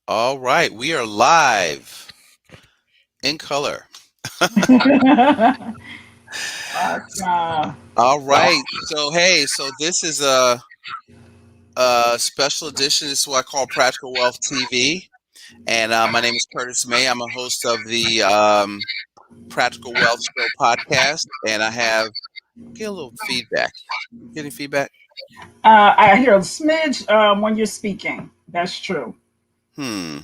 All right, we are live in color. Awesome. All right, so hey, so this is a special edition. This is what I call Practical Wealth TV, and my name is Curtis May. I'm a host of the Practical Wealth Show podcast, and I have get a little feedback. Getting feedback? I hear a smidge when you're speaking. That's true. Hmm.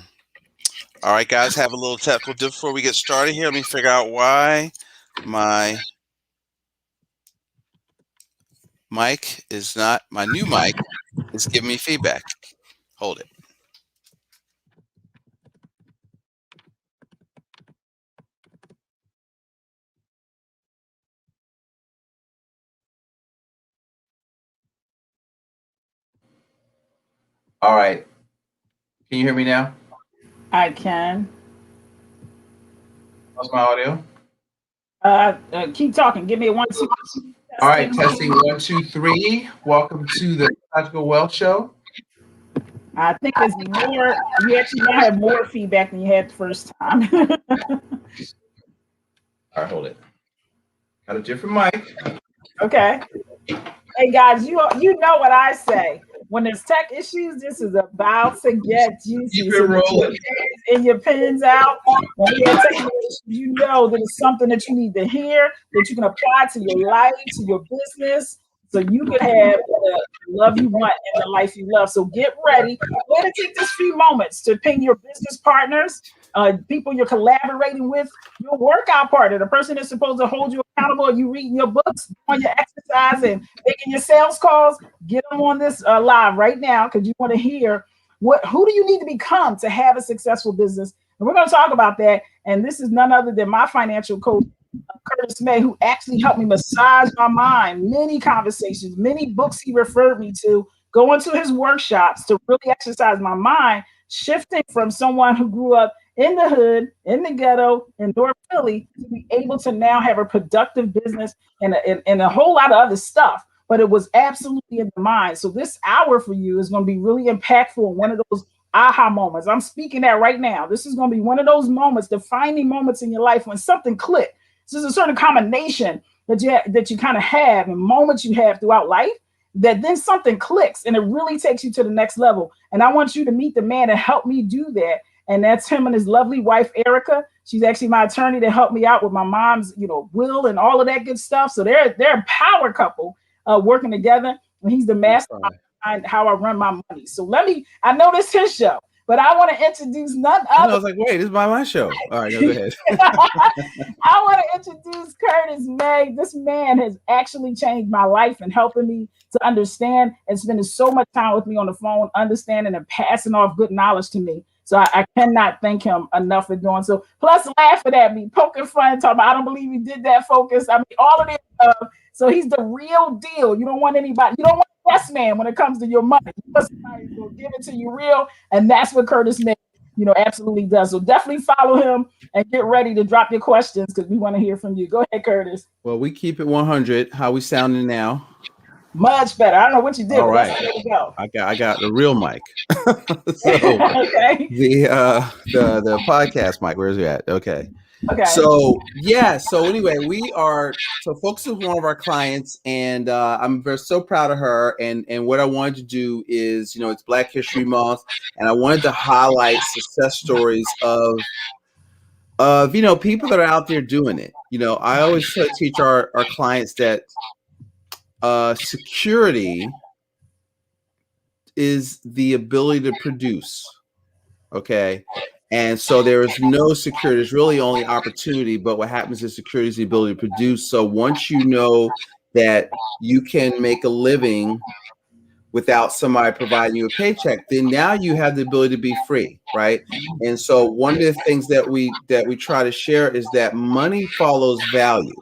All right, guys, have a little technical difficulty before we get started here. Let me figure out why my mic is not my new mic is giving me feedback. Hold it. All right. Can you hear me now? I can. How's my audio? Keep talking. Give me a one, two. All right, testing 1, 2, 3. Welcome to the Practical Wealth Show. I think it's more. You actually now have more feedback than you had the first time. All right, hold it. Got a different mic. Okay. Hey guys, you know what I say. When there's tech issues, this is about to get juicy. Keep it rolling. And your pins out. When we have technical issues, you know that it's something that you need to hear, that you can apply to your life, to your business, so you can have the love you want and the life you love. So get ready. Go ahead and take this few moments to ping your business partners, people you're collaborating with, your workout partner, the person that's supposed to hold you accountable. You reading your books, doing your exercise, and making your sales calls. Get them on this live right now because you want to hear who do you need to become to have a successful business. And we're going to talk about that. And this is none other than my financial coach, Curtis May, who actually helped me massage my mind. Many conversations, many books he referred me to, going to his workshops to really exercise my mind, shifting from someone who grew up in the hood, in the ghetto, in North Philly, to be able to now have a productive business and a whole lot of other stuff. But it was absolutely in the mind. So this hour for you is going to be really impactful. One of those aha moments. I'm speaking that right now. This is going to be one of those moments, defining moments in your life when something clicked. This is a certain combination that you kind of have and moments you have throughout life that then something clicks and it really takes you to the next level. And I want you to meet the man that helped me do that. And that's him and his lovely wife, Erica. She's actually my attorney to help me out with my mom's, will and all of that good stuff. So they're a power couple working together. And he's the master behind how I run my money. So I know this is his show, but I want to introduce none other. I was like, wait, this is my show. All right, go ahead. I want to introduce Curtis May. This man has actually changed my life and helping me to understand and spending so much time with me on the phone, understanding and passing off good knowledge to me. So I cannot thank him enough for doing so. Plus, laughing at me, poking fun, talking about, I don't believe he did that, focus. I mean, all of this stuff. So he's the real deal. You don't want anybody, you don't want a yes man when it comes to your money. You want somebody who will give it to you real. And that's what Curtis May, absolutely does. So definitely follow him and get ready to drop your questions because we want to hear from you. Go ahead, Curtis. Well, we keep it 100. How we sounding now? Much better. I don't know what you did. All right. There we go. I got the real mic. So okay. The podcast mic. Where's it at? Okay. Okay. So anyway, Folks is one of our clients, and I'm so proud of her. And what I wanted to do is, it's Black History Month, and I wanted to highlight success stories of people that are out there doing it. I always try to teach our clients that security is the ability to produce. Okay. And so there is no security. There's really only opportunity, but what happens is security is the ability to produce. So once you know that you can make a living without somebody providing you a paycheck, then now you have the ability to be free, right? And so one of the things that we try to share is that money follows value.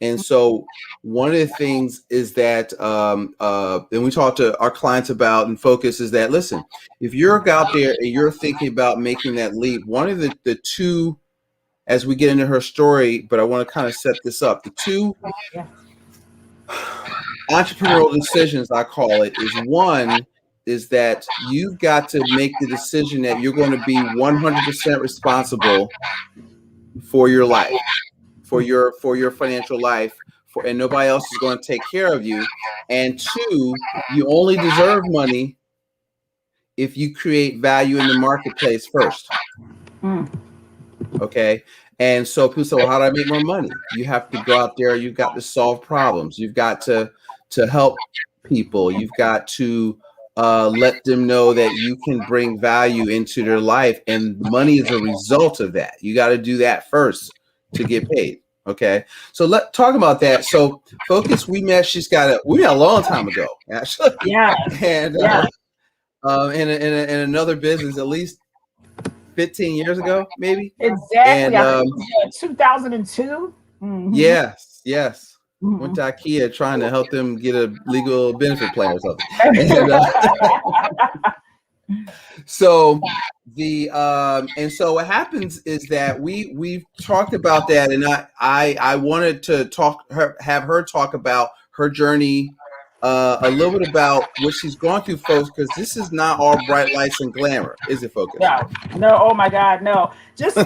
And so one of the things is that, and we talk to our clients about and focus is that, listen, if you're out there and you're thinking about making that leap, one of the two, as we get into her story, but I want to kind of set this up, the two entrepreneurial decisions, I call it, is one, is that you've got to make the decision that you're going to be 100% responsible for your life, for your financial life, and nobody else is going to take care of you. And two, you only deserve money if you create value in the marketplace first. Okay. And so people say, well, how do I make more money? You have to go out there. You've got to solve problems. You've got to help people. You've got to let them know that you can bring value into their life, and money is a result of that. You got to do that first to get paid. Okay, so let's talk about that. So Focus, we met a long time ago, actually. Yeah. And in another business, at least 15 years ago, maybe. Exactly. And, I think it was 2002. Yes. Went to IKEA trying to help them get a legal benefit plan or something. And, so what happens is that we've talked about that, and I wanted to have her talk about her journey, a little bit about what she's gone through, folks, because this is not all bright lights and glamour, is it, Focus? No. Oh my God, no. Just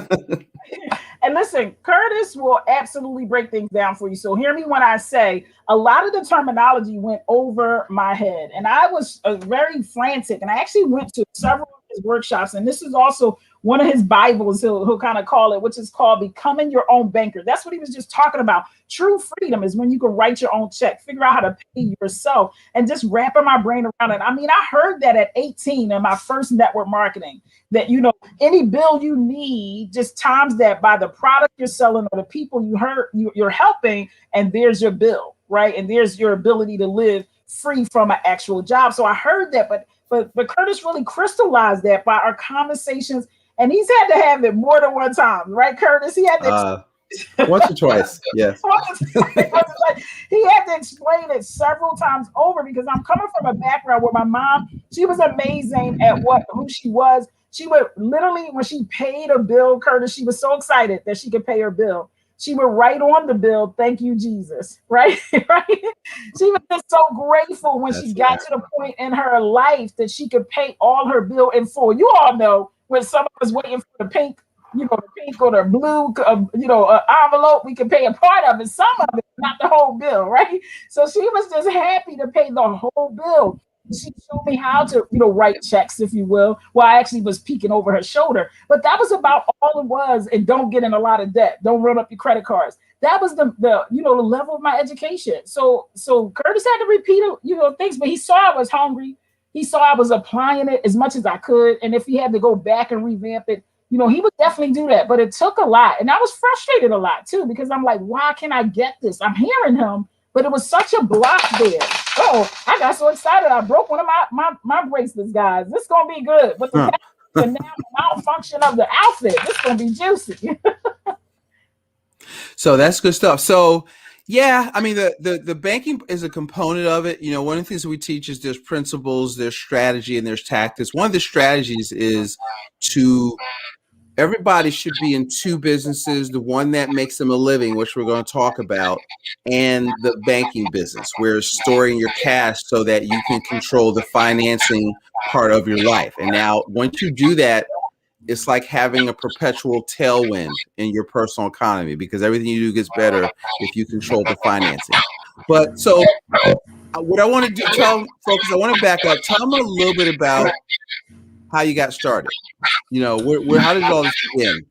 and listen, Curtis will absolutely break things down for you. So hear me when I say a lot of the terminology went over my head, and I was very frantic. And I actually went to several of his workshops, and this is also one of his Bibles, he'll kind of call it, which is called Becoming Your Own Banker. That's what he was just talking about. True freedom is when you can write your own check, figure out how to pay yourself, and just wrapping my brain around it. I mean, I heard that at 18 in my first network marketing, that, any bill you need, just times that by the product you're selling or the people you're helping, and there's your bill, right? And there's your ability to live free from an actual job. So I heard that, but Curtis really crystallized that by our conversations. And he's had to have it more than one time, right, Curtis? He had to once or twice, yes. He had to explain it several times over, because I'm coming from a background where my mom, she was amazing at who she was. She would literally, when she paid a bill, Curtis, she was so excited that she could pay her bill. She would write on the bill, "Thank you, Jesus," right? Right? She was just so grateful when she got to the point in her life that she could pay all her bill in full. You all know when someone was waiting for the pink, the pink or the blue, envelope, we could pay a part of it, some of it, not the whole bill, right? So she was just happy to pay the whole bill. She showed me how to, write checks, if you will. Well, I actually was peeking over her shoulder, but that was about all it was. And don't get in a lot of debt. Don't run up your credit cards. That was the level of my education. So Curtis had to repeat, things, but he saw I was hungry. He saw I was applying it as much as I could. And if he had to go back and revamp it, he would definitely do that. But it took a lot. And I was frustrated a lot too, because I'm like, why can't I get this? I'm hearing him, but it was such a block there. Oh, I got so excited. I broke one of my bracelets, guys. This is going to be good. But the malfunction of the outfit, this is going to be juicy. So that's good stuff. So, yeah, I mean, the banking is a component of it. One of the things that we teach is there's principles, there's strategy, and there's tactics. One of the strategies is everybody should be in two businesses, the one that makes them a living, which we're going to talk about, and the banking business, where storing your cash so that you can control the financing part of your life. And now once you do that, it's like having a perpetual tailwind in your personal economy, because everything you do gets better if you control the financing. But so what I want to do, Focus, I want to back up. Tell them a little bit about how you got started. How did all this begin?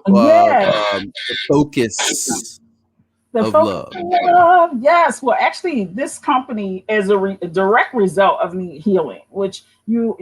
The focus of love. Yes. Well, actually, this company is a direct result of me healing, which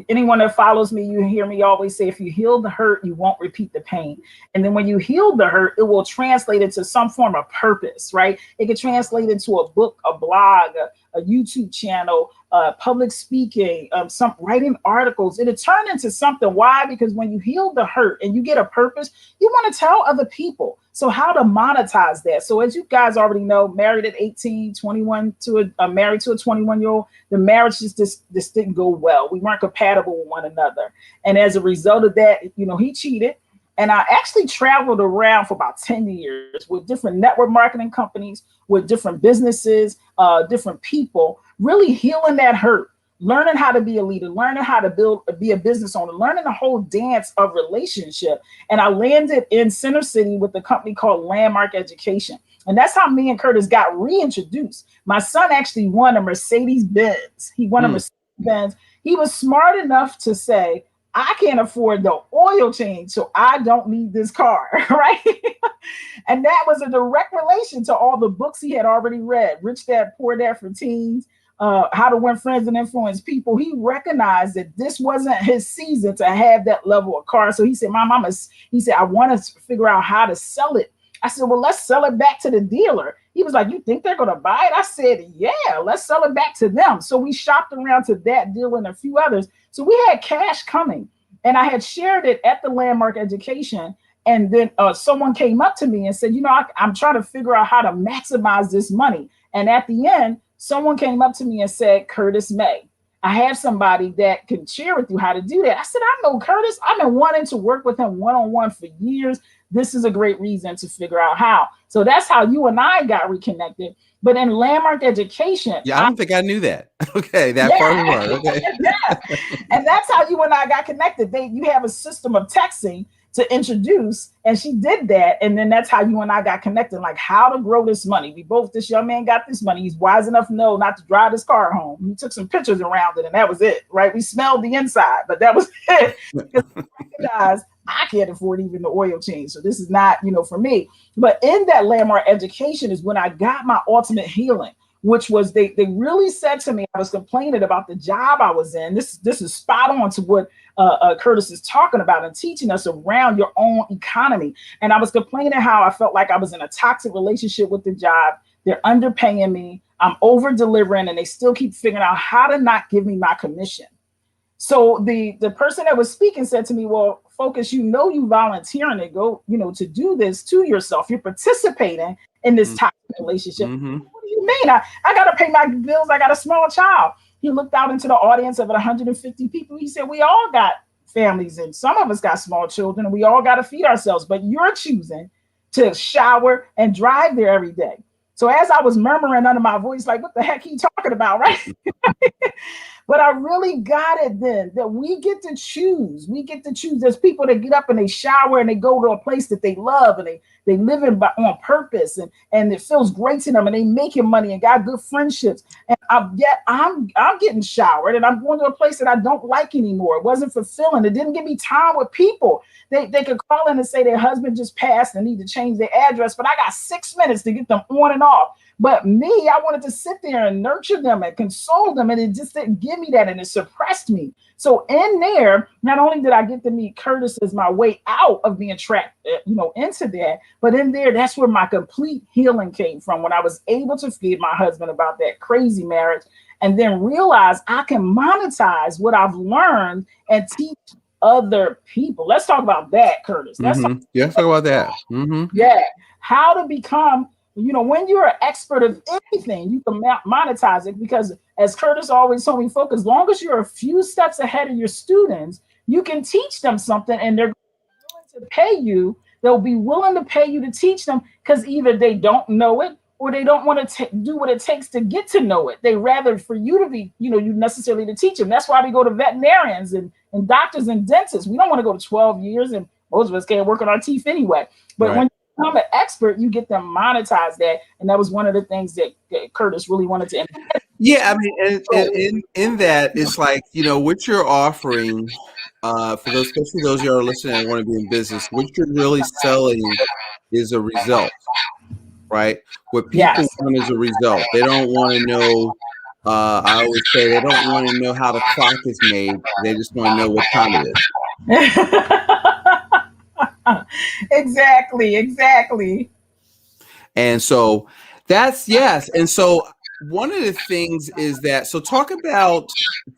anyone that follows me, you hear me always say, if you heal the hurt, you won't repeat the pain. And then when you heal the hurt, it will translate into some form of purpose, right? It can translate into a book, a blog, a YouTube channel, public speaking, some writing articles. It'll turn into something. Why? Because when you heal the hurt and you get a purpose, you want to tell other people. So how to monetize that? So as you guys already know, married at 18, 21 married to a 21-year-old, the marriage just didn't go well. We weren't compatible with one another. And as a result of that, he cheated. And I actually traveled around for about 10 years with different network marketing companies, with different businesses, different people, really healing that hurt. learning how to be a leader, learning how to be a business owner, learning the whole dance of relationship. And I landed in Center City with a company called Landmark Education. And that's how me and Curtis got reintroduced. My son actually won a Mercedes Benz. He won a Mercedes Benz. He was smart enough to say, I can't afford the oil change, so I don't need this car, right? And that was a direct relation to all the books he had already read, Rich Dad, Poor Dad for Teens, How to Win Friends and Influence People. He recognized that this wasn't his season to have that level of car. So he said, he said, I want to figure out how to sell it. I said, well, let's sell it back to the dealer. He was like, you think they're going to buy it? I said, yeah, let's sell it back to them. So we shopped around to that dealer and a few others. So we had cash coming, and I had shared it at the Landmark Education. And then someone came up to me and said, I'm trying to figure out how to maximize this money. And at the end, someone came up to me and said, Curtis May, I have somebody that can share with you how to do that. I said, I know Curtis. I've been wanting to work with him one-on-one for years. This is a great reason to figure out how. So that's how you and I got reconnected. But in Landmark Education. Yeah, I don't think I knew that. Okay, that part of it. Okay. Yeah. And that's how you and I got connected. You have a system of texting to introduce, and she did that. And then that's how you and I got connected, like how to grow this money. This young man got this money. He's wise enough to know not to drive his car home. He took some pictures around it, and that was it, right? We smelled the inside, but that was it. Because I can't afford even the oil change. So this is not, for me. But in that Landmark Education is when I got my ultimate healing, which was they really said to me, I was complaining about the job I was in. This is spot on to what Curtis is talking about and teaching us around your own economy. And I was complaining how I felt like I was in a toxic relationship with the job. They're underpaying me. I'm over delivering, and they still keep figuring out how to not give me my commission. So the person that was speaking said to me, well, Focus, you volunteering to go, to do this to yourself. You're participating in this toxic relationship. Mm-hmm. What do you mean? I got to pay my bills. I got a small child. He looked out into the audience of 150 people. He said, we all got families, and some of us got small children, and we all got to feed ourselves. But you're choosing to shower and drive there every day. So as I was murmuring under my voice, like, what the heck he talking about, right? But I really got it then, that we get to choose. We get to choose. There's people that get up and they shower and they go to a place that they love, and they live in on purpose, and it feels great to them, and they making money and got good friendships. And I'm getting showered, and I'm going to a place that I don't like anymore. It wasn't fulfilling. It didn't give me time with people. They could call in and say their husband just passed and need to change their address, but I got 6 minutes to get them on and off. But me, I wanted to sit there and nurture them and console them, and it just didn't give me that, and it suppressed me. So in there, not only did I get to meet Curtis as my way out of being trapped, into that, but in there, that's where my complete healing came from, when I was able to forgive my husband about that crazy marriage, and then realize I can monetize what I've learned and teach other people. Let's talk about that, Curtis. Let's talk about that. Mm-hmm. Yeah, how to become. When you're an expert of anything, you can monetize it, because as Curtis always told me, Focus, as long as you're a few steps ahead of your students, you can teach them something, and they're willing to pay you. They'll be willing to pay you to teach them, because either they don't know it or they don't want to do what it takes to get to know it. They rather for you to be, you necessarily to teach them. That's why we go to veterinarians and doctors and dentists. We don't want to go to 12 years, and most of us can't work on our teeth anyway. But when become an expert, you get them monetize that, and that was one of the things that Curtis really wanted to implement. Yeah, I mean, and in that, it's like, what you're offering, for those, especially those who are listening and want to be in business, what you're really selling is a result, right? What people want is a result. They don't want to know. I always say they don't want to know how the clock is made. They just want to know what time it is. Exactly. And so that's yes. And so one of the things is that, so talk about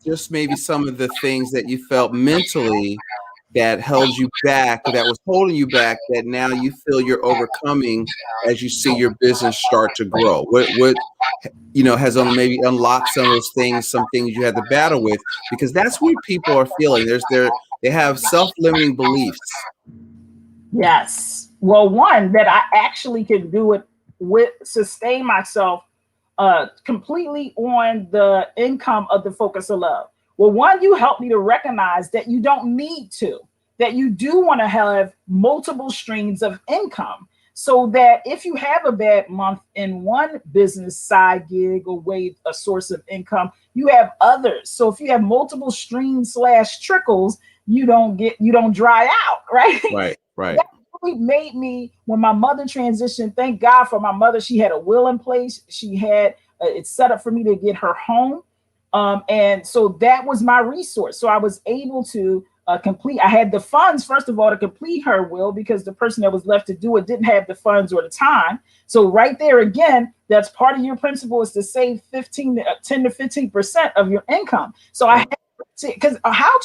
just maybe some of the things that you felt mentally that held you back, or that was holding you back, that now you feel you're overcoming as you see your business start to grow. What has maybe unlocked some of those things, some things you had to battle with, because that's what people are feeling. They have self-limiting beliefs. Yes. Well, one, that I actually can do it sustain myself completely on the income of the focus of love? Well, one, you helped me to recognize that you don't need to, that you do want to have multiple streams of income, so that if you have a bad month in one business side gig or way a source of income, you have others. So if you have multiple streams / trickles, you don't dry out, right? Right. That really made me, when my mother transitioned, thank God for my mother. She had a will in place. She had it set up for me to get her home. And so that was my resource. So I was able to I had the funds, first of all, to complete her will, because the person that was left to do it didn't have the funds or the time. So right there again, that's part of your principle, is to save 10 to 15% of your income. So I had to, because how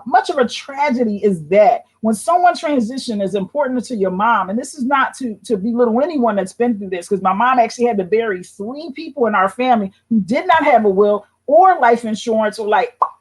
much of a tragedy is that when someone transition is important to your mom. And this is not to belittle anyone that's been through this, because my mom actually had to bury 3 people in our family who did not have a will or life insurance, or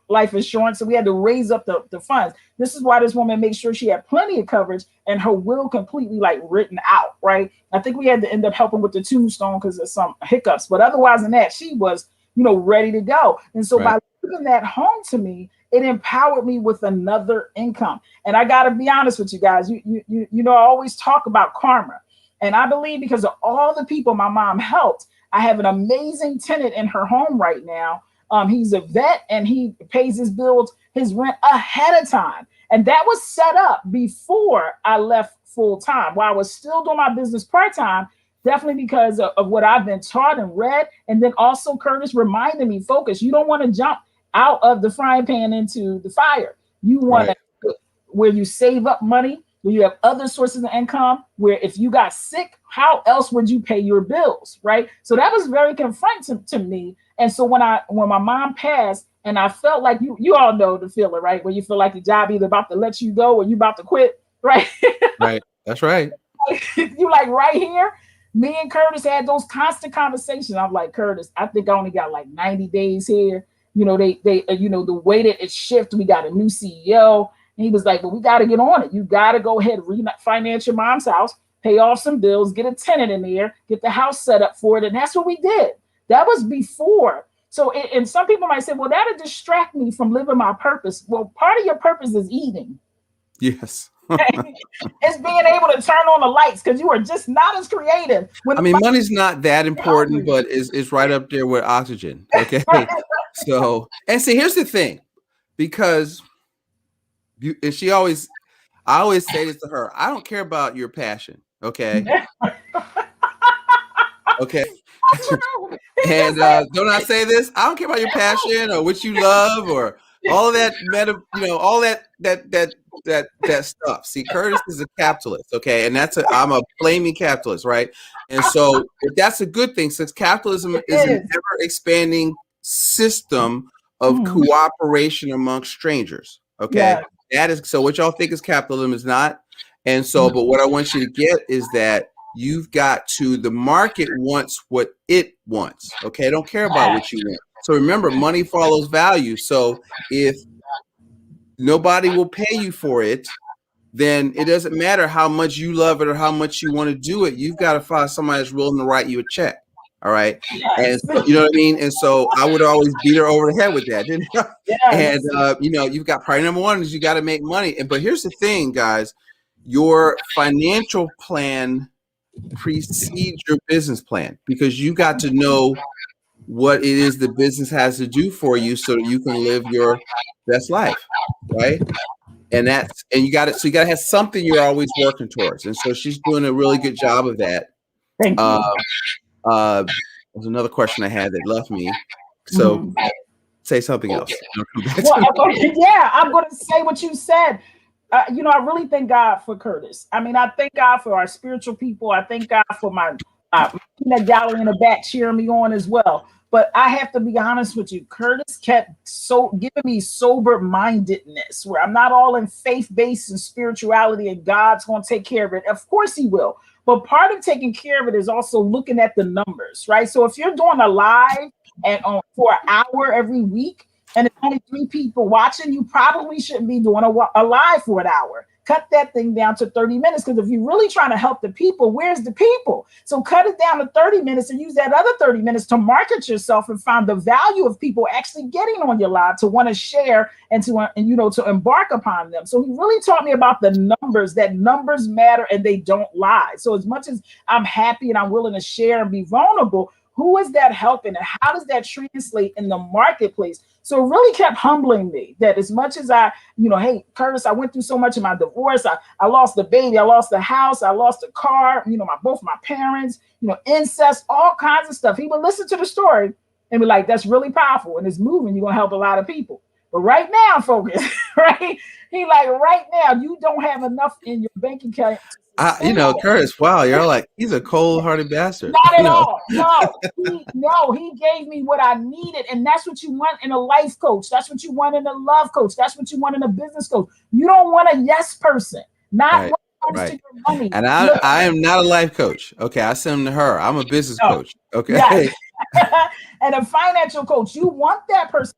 life insurance. So we had to raise up the funds. This is why this woman made sure she had plenty of coverage and her will completely written out, right? I think we had to end up helping with the tombstone because of some hiccups, but otherwise than that, she was, ready to go. And so by giving that home to me, it empowered me with another income. And I got to be honest with you guys, I always talk about karma. And I believe because of all the people my mom helped, I have an amazing tenant in her home right now. He's a vet and he pays his bills, his rent ahead of time. And that was set up before I left full time, while I was still doing my business part time, definitely because of what I've been taught and read. And then also Curtis reminded me, focus, you don't want to jump out of the frying pan into the fire. You want to, where you save up money, where you have other sources of income, where if you got sick, how else would you pay your bills, right? So that was very confronting to me. And so when my mom passed, and I felt like you all know the feeling, right? Where you feel like your job either about to let you go or you about to quit, right? Right. That's right. You right here. Me and Curtis had those constant conversations. I'm like, Curtis, I think I only got 90 days here. They the way that it shifted, we got a new CEO. And he was like, well, we got to get on it. You got to go ahead and refinance your mom's house, pay off some bills, get a tenant in there, get the house set up for it. And that's what we did. That was before. So, and some people might say, well, that'll distract me from living my purpose. Well, part of your purpose is eating. Yes. It's being able to turn on the lights, because you are just not as creative. Money's not that important, but it's right up there with oxygen. Okay. So, and see, here's the thing, because I always say this to her, I don't care about your passion. Okay. Okay. And don't I say this? I don't care about your passion or what you love or all of that all that stuff. See, Curtis is a capitalist, okay, and I'm a flaming capitalist, right? And so that's a good thing, since capitalism is an ever expanding system of cooperation amongst strangers. Okay, that is so. What y'all think is capitalism is not, and so. But what I want you to get is that you've got the market wants what it wants. Okay, don't care about what you want. So remember, money follows value. So if nobody will pay you for it, then it doesn't matter how much you love it or how much you want to do it. You've got to find somebody that's willing to write you a check. All right. And so, you know what I mean? And so I would always beat her over the head with that, didn't I? And you've got priority number one is you got to make money. But here's the thing, guys, your financial plan precedes your business plan, because you got to know what it is the business has to do for you so that you can live your best life, right? And you got to have something you're always working towards. And so she's doing a really good job of that. Thank you. There's another question I had that left me. So say something else. I'm going to say what you said. I really thank God for Curtis. I mean, I thank God for our spiritual people. I thank God for my peanut gallery in the back cheering me on as well. But I have to be honest with you, Curtis kept giving me sober-mindedness, where I'm not all in faith-based and spirituality and God's going to take care of it. Of course he will. But part of taking care of it is also looking at the numbers, right? So if you're doing a live for an hour every week, and it's only 3 people watching, you probably shouldn't be doing a live for an hour. cut that thing down to 30 minutes. Because if you're really trying to help the people, where's the people? So cut it down to 30 minutes and use that other 30 minutes to market yourself and find the value of people actually getting on your live to want to share and to embark upon them. So he really taught me about the numbers, that numbers matter and they don't lie. So as much as I'm happy and I'm willing to share and be vulnerable, who is that helping and how does that translate in the marketplace? So it really kept humbling me that as much as I, hey, Curtis, I went through so much in my divorce. I lost the baby, I lost the house, I lost the car, both my parents, incest, all kinds of stuff. He would listen to the story and be like, that's really powerful and it's moving. You're going to help a lot of people. But right now, focus, right? He like, right now, you don't have enough in your bank account. Curtis, wow, you're like, he's a cold-hearted bastard. Not at all. No, he gave me what I needed. And that's what you want in a life coach. That's what you want in a love coach. That's what you want in a business coach. You don't want a yes person, not right. when it comes to your money. And I am not a life coach. Okay, I send them to her. I'm a business coach. Okay. Yes. And a financial coach, you want that person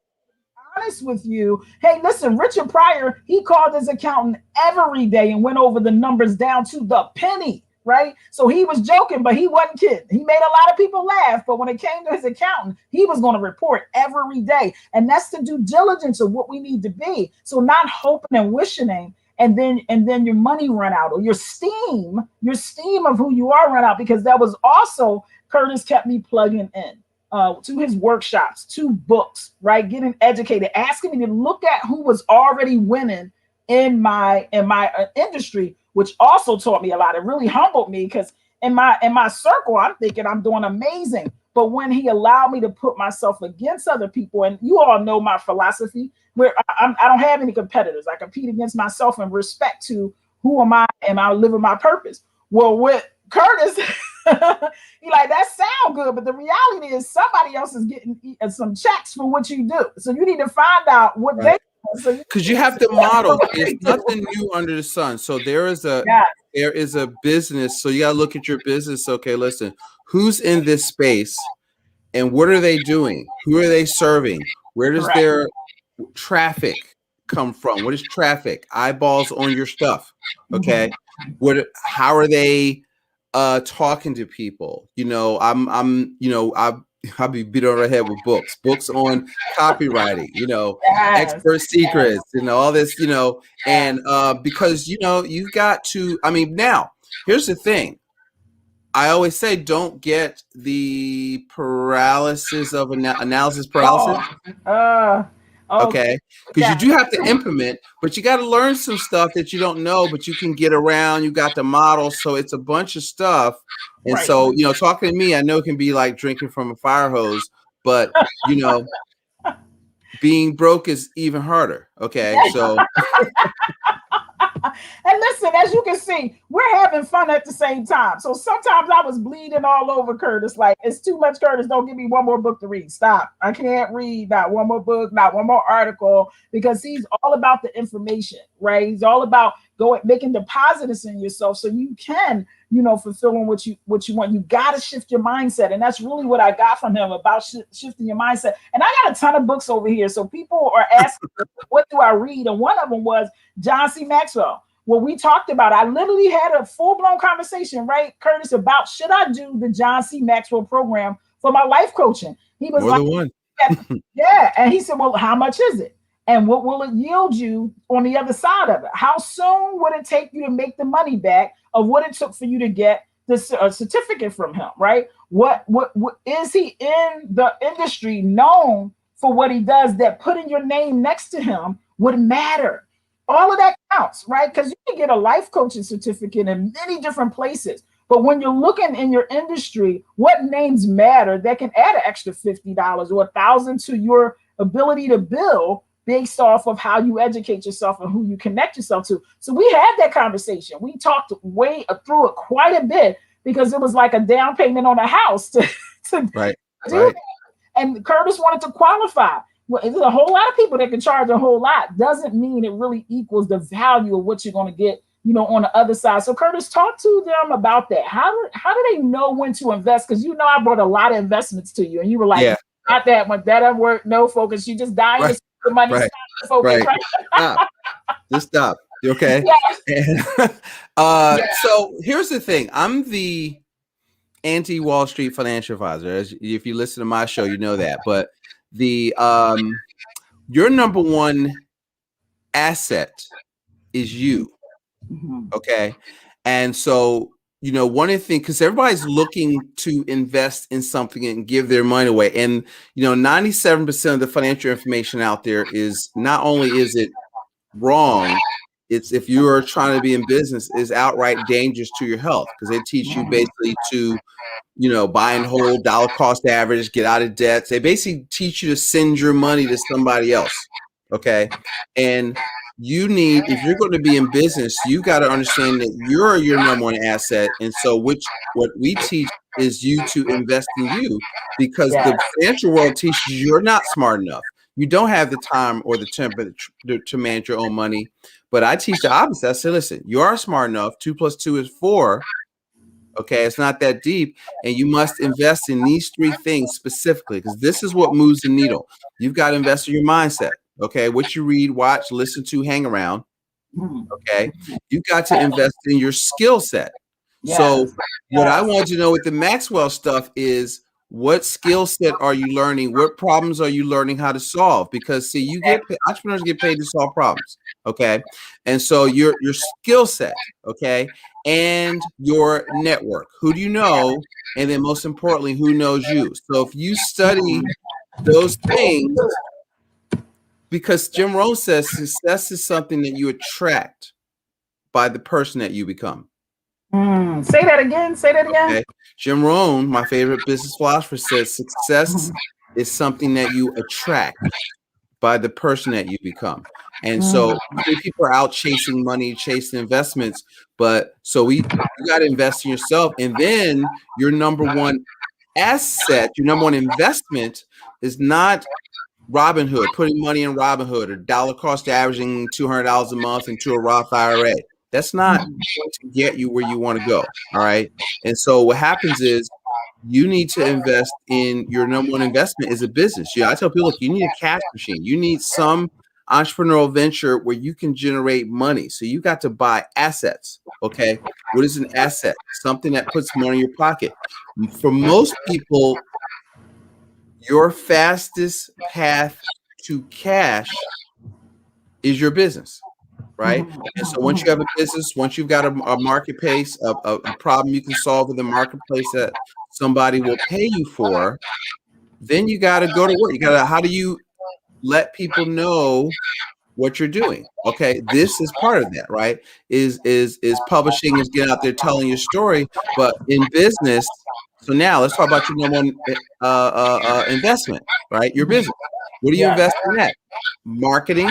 honest with you. Hey, listen, Richard Pryor, he called his accountant every day and went over the numbers down to the penny, right? So he was joking, but he wasn't kidding. He made a lot of people laugh, but when it came to his accountant, he was going to report every day. And that's the due diligence of what we need to be. So not hoping and wishing and then your money run out or your steam of who you are run out, because that was also Curtis kept me plugging in. To his workshops, to books, right? Getting educated, asking me to look at who was already winning in my industry, which also taught me a lot. It really humbled me because in my circle, I'm thinking I'm doing amazing. But when he allowed me to put myself against other people, and you all know my philosophy, where I don't have any competitors. I compete against myself in respect to who am I and I living my purpose. Well, with Curtis, he like, that sound good, but the reality is somebody else is getting some checks for what you do. So you need to find out what they do. Because you have to model. There's nothing new under the sun. So there is a business. So you got to look at your business. Okay, listen, who's in this space and what are they doing? Who are they serving? Where does their traffic come from? What is traffic? Eyeballs on your stuff. Okay. How are they talking to people? I'll be beat over the head with books on copywriting, expert secrets, all this, and because you've got to, now here's the thing. I always say, don't get the paralysis of analysis paralysis. Okay, because you do have to implement, but you got to learn some stuff that you don't know, but you can get around. You got the model, so it's a bunch of stuff. And so, talking to me, I know it can be like drinking from a fire hose, but being broke is even harder. Okay, so. And listen, as you can see, we're having fun at the same time. So sometimes I was bleeding all over Curtis. Like, it's too much, Curtis. Don't give me one more book to read. Stop. I can't read not one more book, not one more article, because he's all about the information, right? He's all about making deposits in yourself so you can, fulfilling what you want. You got to shift your mindset. And that's really what I got from him about shifting your mindset. And I got a ton of books over here. So people are asking, what do I read? And one of them was John C. Maxwell. Well, we talked about, I literally had a full-blown conversation, right, Curtis, about should I do the John C. Maxwell program for my life coaching? He was more than one. Yeah. And he said, well, how much is it? And what will it yield you on the other side of it? How soon would it take you to make the money back of what it took for you to get the certificate from him, right? What is he in the industry known for what he does that putting your name next to him would matter? All of that counts, right? Because you can get a life coaching certificate in many different places. But when you're looking in your industry, what names matter that can add an extra $50 or $1,000 to your ability to bill based off of how you educate yourself and who you connect yourself to. So we had that conversation. We talked way through it quite a bit because it was like a down payment on a house to do that. And Curtis wanted to qualify. Well, there's a whole lot of people that can charge a whole lot. Doesn't mean it really equals the value of what you're going to get, on the other side. So Curtis, talk to them about that. How do they know when to invest? Because I brought a lot of investments to you, and you were like, not that one, that doesn't work. No focus. You just dying to the money. Right. Focus. Right. Stop. Just stop. Okay. Yes. And, so here's the thing. I'm the anti-Wall Street financial advisor. As if you listen to my show, you know that. But the your number one asset is you. Mhm. Okay. And so, one of the things, because everybody's looking to invest in something and give their money away. And, 97% of the financial information out there is not only is it wrong, it's if you are trying to be in business, is outright dangerous to your health because they teach you basically to, buy and hold, dollar cost average, get out of debt. They basically teach you to send your money to somebody else. Okay. And you need, if you're going to be in business, you got to understand that you're your number one asset. And so what we teach is you to invest in you because the financial world teaches you're not smart enough. You don't have the time or the temper to manage your own money. But I teach the opposite. I say, listen, you are smart enough. 2 + 2 is 4. Okay, it's not that deep. And you must invest in these 3 things specifically because this is what moves the needle. You've got to invest in your mindset. Okay, what you read, watch, listen to, hang around. Okay, you've got to invest in your skill set. So what I want you to know with the Maxwell stuff is what skill set are you learning? What problems are you learning how to solve? Because see, entrepreneurs get paid to solve problems. Okay, and so your skill set, okay, and your network. Who do you know? And then most importantly, who knows you? So if you study those things, because Jim Rohn says success is something that you attract by the person that you become. Say that again. Say that again. Okay. Jim Rohn, my favorite business philosopher, says success is something that you attract by the person that you become. And so many people are out chasing money, chasing investments, but so you got to invest in yourself. And then your number one asset, your number one investment is not Robinhood, putting money in Robinhood or dollar cost averaging $200 a month into a Roth IRA. That's not going to get you where you want to go. All right. And so what happens is you need to invest in your number one investment is a business. I tell people, look, you need a cash machine. You need some entrepreneurial venture where you can generate money. So you got to buy assets. Okay. What is an asset? Something that puts money in your pocket. For most people, your fastest path to cash is your business. Right. And so once you have a business, once you've got a marketplace, a problem you can solve in the marketplace that somebody will pay you for, then you got to go to work. How do you let people know what you're doing? Okay. This is part of that, right? Is publishing, is getting out there telling your story. But in business, so now let's talk about your number one investment, right? Your business. What do you invest in that? Marketing.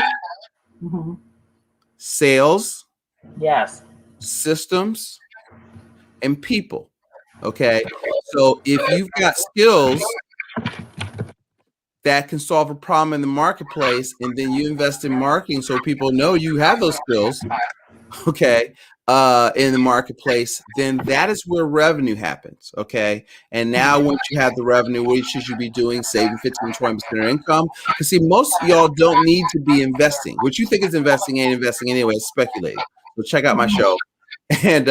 Sales, systems, and people. Okay. So if you've got skills that can solve a problem in the marketplace, and then you invest in marketing so people know you have those skills, okay, in the marketplace, then that is where revenue happens. Okay. And now once you have the revenue, what should you be doing? Saving 15-20% of income. Because see, most of y'all don't need to be investing. What you think is investing ain't investing anyway, it's speculating. So check out my show. And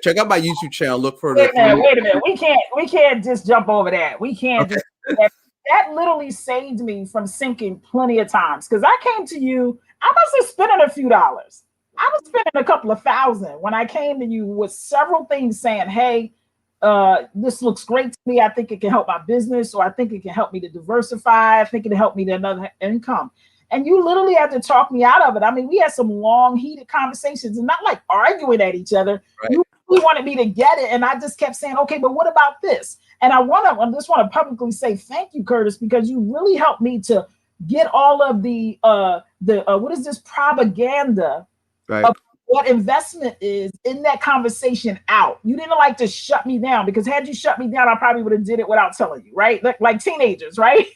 check out my YouTube channel. Look for Wait a minute. We can't just jump over that. We can't just that literally saved me from sinking plenty of times. Because I came to you, I must have spent a few dollars. I was spending a couple of $1,000 when I came to you with several things saying, hey, this looks great to me. I think it can help my business, or I think it can help me to diversify. I think it'll help me to another income. And you literally had to talk me out of it. I mean, we had some long, heated conversations and not like arguing at each other. Right. You really wanted me to get it. And I just kept saying, okay, but what about this? And I just want to publicly say thank you, Curtis, because you really helped me to get all of the what is this propaganda of what investment is in that conversation out. You didn't like to shut me down, because had you shut me down, I probably would have did it without telling you, right? Like teenagers, right?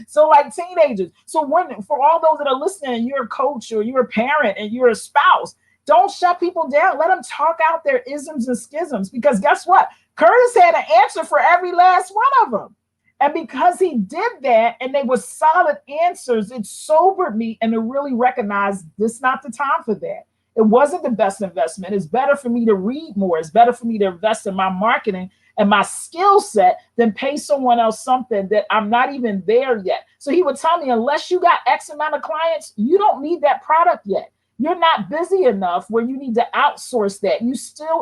So like teenagers. So for all those that are listening, you're a coach or you're a parent and you're a spouse, don't shut people down. Let them talk out their isms and schisms, because guess what? Curtis had an answer for every last one of them. And because he did that and they were solid answers, it sobered me and to really recognize this is not the time for that. It wasn't the best investment. It's better for me to read more. It's better for me to invest in my marketing and my skill set than pay someone else something that I'm not even there yet. So he would tell me, unless you got X amount of clients, you don't need that product yet. You're not busy enough where you need to outsource that.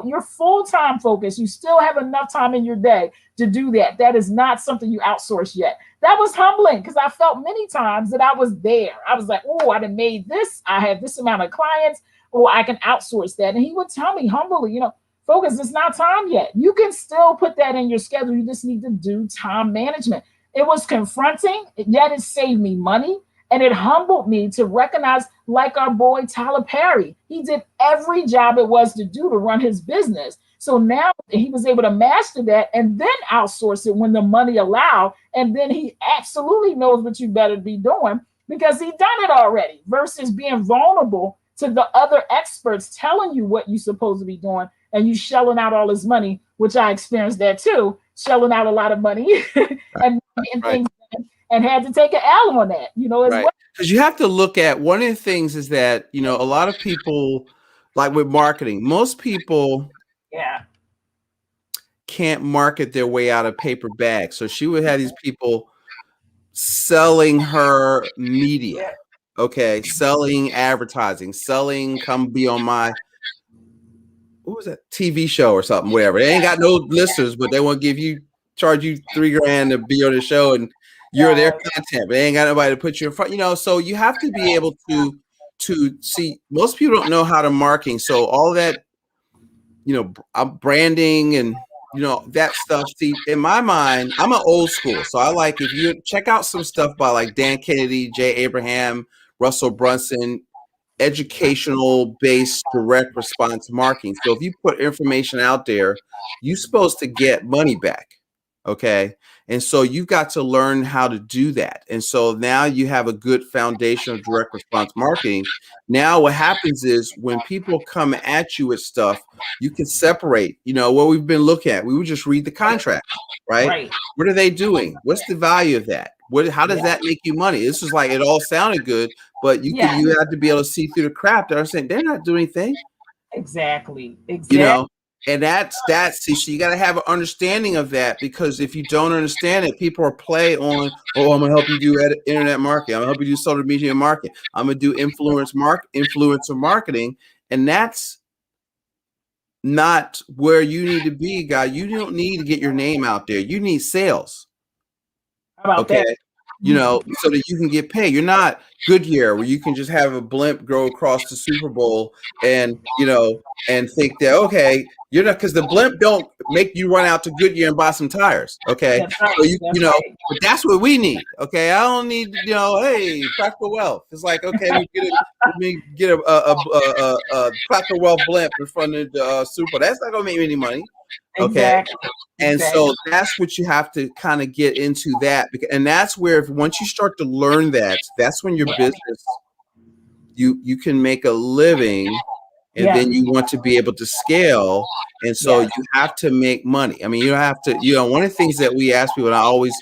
You're full-time focused. You still have enough time in your day to do that. That is not something you outsource yet. That was humbling because I felt many times that I was there. I was like, oh, I done made this. I have this amount of clients, or I can outsource that. And he would tell me humbly, Focus, it's not time yet. You can still put that in your schedule. You just need to do time management. It was confronting, yet it saved me money. And it humbled me to recognize, like our boy Tyler Perry, he did every job it was to do to run his business. So now he was able to master that and then outsource it when the money allowed. And then he absolutely knows what you better be doing because he done it already, versus being vulnerable to the other experts telling you what you're supposed to be doing and you shelling out all this money, which I experienced that too, shelling out a lot of money and things. And had to take an L on that, as well. Because you have to look at, one of the things is that, a lot of people, like with marketing, most people can't market their way out of paper bags. So she would have these people selling her media, selling advertising, selling, come be on my, what was that, TV show or something, whatever. They ain't got no listeners, but they want to charge you $3,000 to be on the show, and you're their content, but they ain't got nobody to put you in front, so you have to be able to see. Most people don't know how to marketing. So all that, branding and, that stuff. See, in my mind, I'm an old school. So I like, if you check out some stuff by like Dan Kennedy, Jay Abraham, Russell Brunson, educational based direct response marketing. So if you put information out there, you're supposed to get money back. Okay. And so you've got to learn how to do that. And so now you have a good foundation of direct response marketing. Now what happens is when people come at you with stuff, you can separate, what we've been looking at. We would just read the contract, right? What are they doing? What's the value of that? How does that make you money? This is like, it all sounded good, but you have to be able to see through the crap that are saying they're not doing anything. Exactly. And that's so you got to have an understanding of that, because if you don't understand it, people are play on, oh, I'm gonna help you do internet marketing, I'm gonna help you do social media marketing, I'm gonna do influencer marketing, and that's not where you need to be, guy. You don't need to get your name out there. You need sales. How about that? So that you can get paid. You're not Goodyear, where you can just have a blimp go across the Super Bowl and, and think that, okay, you're not, because the blimp don't make you run out to Goodyear and buy some tires. Okay. That's right. So but that's what we need. Okay. I don't need, hey, Practical Wealth. It's like, okay, we get a Practical Wealth blimp in front of the Super Bowl. That's not going to make me any money. Okay. Exactly. And so that's what you have to kind of get into that. And that's where, once you start to learn that, that's when your business, you can make a living, and then you want to be able to scale. And so you have to make money. I mean, you have to, one of the things that we ask people, and I always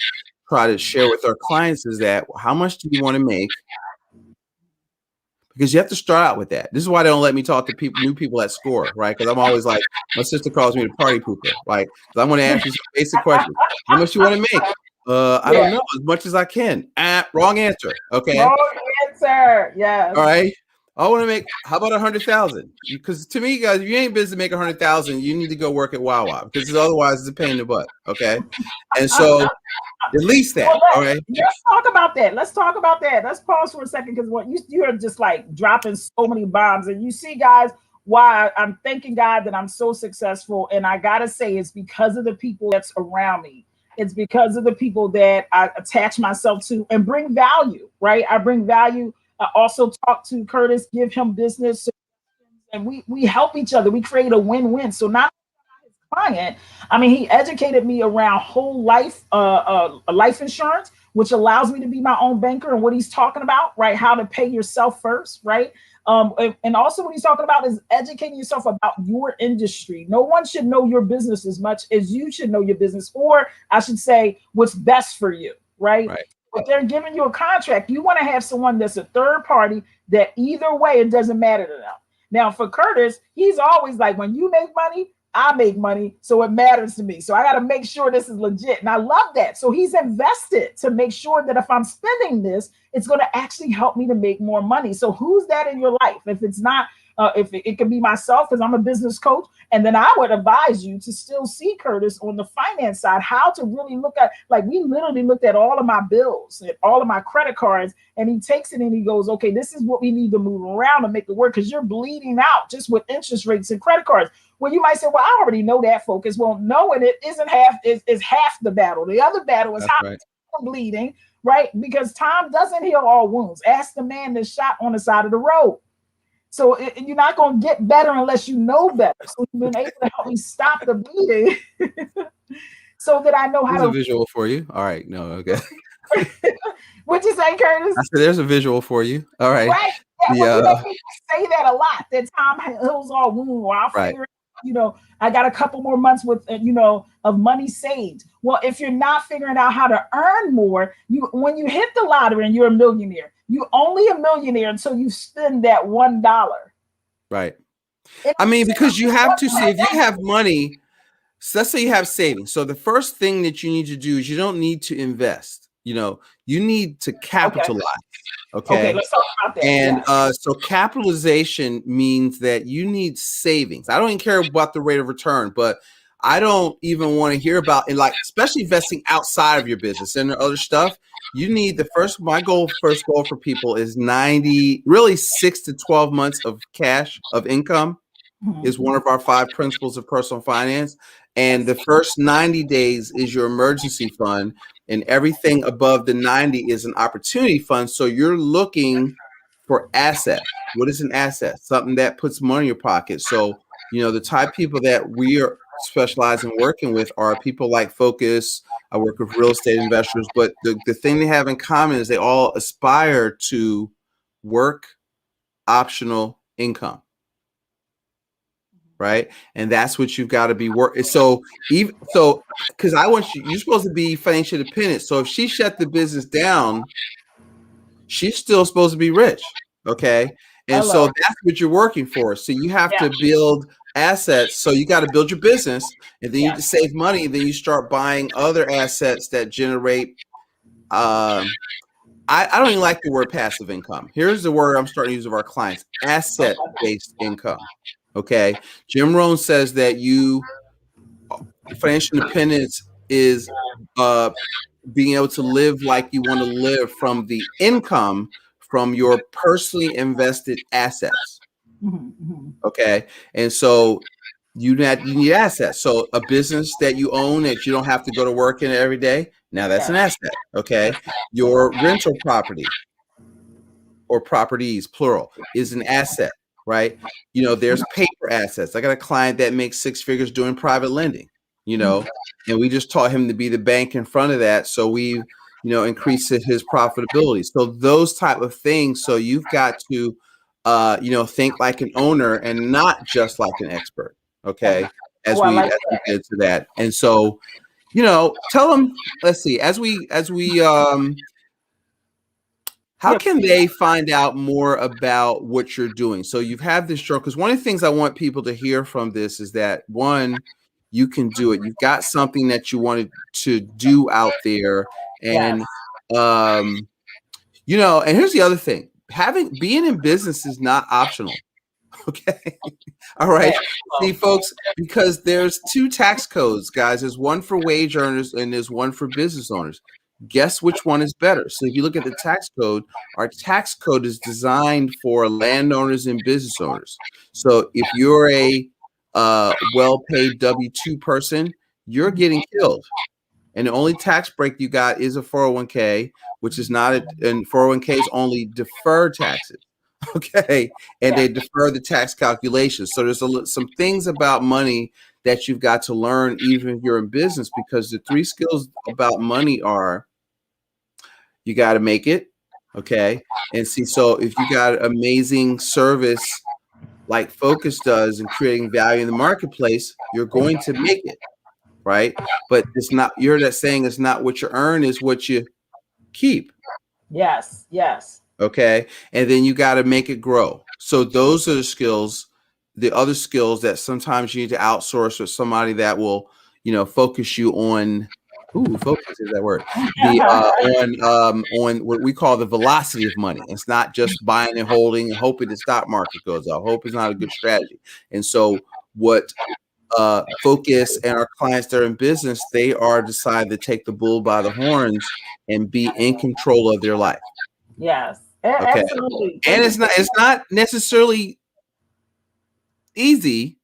try to share with our clients, is that how much do you want to make? Because you have to start out with that. This is why they don't let me talk to new people at SCORE, right? Because I'm always like, my sister calls me the party pooper, right? Because I'm going to ask you some basic questions. How much you want to make? I don't know, as much as I can. Wrong answer. Okay. Wrong answer. Yes. All right. I want to make, how about 100,000? Because to me, guys, if you ain't busy to make 100,000, you need to go work at Wawa, because otherwise it's a pain in the butt. Okay. And so at least that. All right. Let's talk about that. Let's pause for a second, because what you are just like dropping so many bombs, and you see, guys, why I'm thanking God that I'm so successful. And I gotta say, it's because of the people that's around me. It's because of the people that I attach myself to and bring value, right? I bring value. I also talk to Curtis, give him business, and we help each other. We create a win-win. So not his client, I mean, he educated me around whole life, life insurance, which allows me to be my own banker. And what he's talking about, right? How to pay yourself first, right? And also what he's talking about is educating yourself about your industry. No one should know your business as much as you should know your business, or I should say what's best for you, right? If they're giving you a contract, you want to have someone that's a third party that either way, it doesn't matter to them. Now for Curtis, he's always like, when you make money, I make money, so it matters to me. So I got to make sure this is legit. And I love that. So he's invested to make sure that if I'm spending this, it's going to actually help me to make more money. So who's that in your life? If it's not, if it could be myself, because I'm a business coach, and then I would advise you to still see Curtis on the finance side, how to really look at, like we literally looked at all of my bills and all of my credit cards, and he takes it and he goes, okay, this is what we need to move around to make it work, because you're bleeding out just with interest rates and credit cards. Well, you might say, well, I already know that, Focus. Well, knowing it isn't half, is half the battle. The other battle is how I'm bleeding, right? Because time doesn't heal all wounds. Ask the man that's shot on the side of the road. So you're not going to get better unless you know better. So you've been able to help me stop the bleeding so that I know how to. There's a visual for you. All right. No, okay. What'd you say, Curtis? I said there's a visual for you. All right. Right. Yeah, well, say that a lot. That time heals all wounds. Or I'll figure it out, I got a couple more months with, of money saved. Well, if you're not figuring out how to earn more, when you hit the lottery and you're a millionaire, you're only a millionaire until you spend that $1. Right. I mean, because you have to see if you have money. So let's say you have savings. So the first thing that you need to do is you don't need to invest. You need to capitalize. Okay. Let's talk about that. And so capitalization means that you need savings. I don't even care about the rate of return, but I don't even want to hear about it, like especially investing outside of your business and other stuff. You need my first goal for people is 6 to 12 months of cash of income is one of our 5 principles of personal finance. And the first 90 days is your emergency fund, and everything above the 90 is an opportunity fund. So you're looking for assets. What is an asset? Something that puts money in your pocket. So, the type of people that we are specialized in working with are people like Focus. I work with real estate investors, but the thing they have in common is they all aspire to work optional income. Right. And that's what you've got to be working. So because you're supposed to be financially independent. So if she shut the business down, she's still supposed to be rich. Okay. And so that's what you're working for. So you have to build assets. So you got to build your business, and then you save money. And then you start buying other assets that generate. I don't even like the word passive income. Here's the word I'm starting to use with our clients: asset-based income. Okay. Jim Rohn says that financial independence is being able to live like you want to live from the income from your personally invested assets. Okay. And so you need assets. So a business that you own that you don't have to go to work in every day. Now that's an asset. Okay. Your rental property or properties, plural, is an asset. Right. There's paper assets. I got a client that makes 6 figures doing private lending, and we just taught him to be the bank in front of that. So we, increased his profitability. So those type of things. So you've got to, think like an owner and not just like an expert. Okay. As we get to that. And so, tell them, let's see, as we how can they find out more about what you're doing? So you've had this show, because one of the things I want people to hear from this is that, one, you can do it. You've got something that you wanted to do out there. And, and here's the other thing. Being in business is not optional. Okay. All right. See, folks, because there's 2 tax codes, guys. There's one for wage earners and there's one for business owners. Guess which one is better? So if you look at the tax code, our tax code is designed for landowners and business owners. So if you're a well-paid W-2 person, you're getting killed. And the only tax break you got is a 401k, which is not and 401ks only defer taxes. Okay. And they defer the tax calculations. So there's some things about money that you've got to learn, even if you're in business, because the 3 skills about money are you got to make it. Okay. And see, so if you got amazing service like Focus does in creating value in the marketplace, you're going to make it. Right. But it's not, you're that saying it's not what you earn, is what you keep. Yes. Yes. Okay. And then you got to make it grow. So those are the skills, the other skills that sometimes you need to outsource with somebody that will, focus you on. Ooh, focus is that word. On what we call the velocity of money. It's not just buying and holding and hoping the stock market goes up. Hope is not a good strategy. And so what Focus and our clients that are in business, they are decided to take the bull by the horns and be in control of their life. Yes. Okay. Absolutely. And it's not necessarily easy.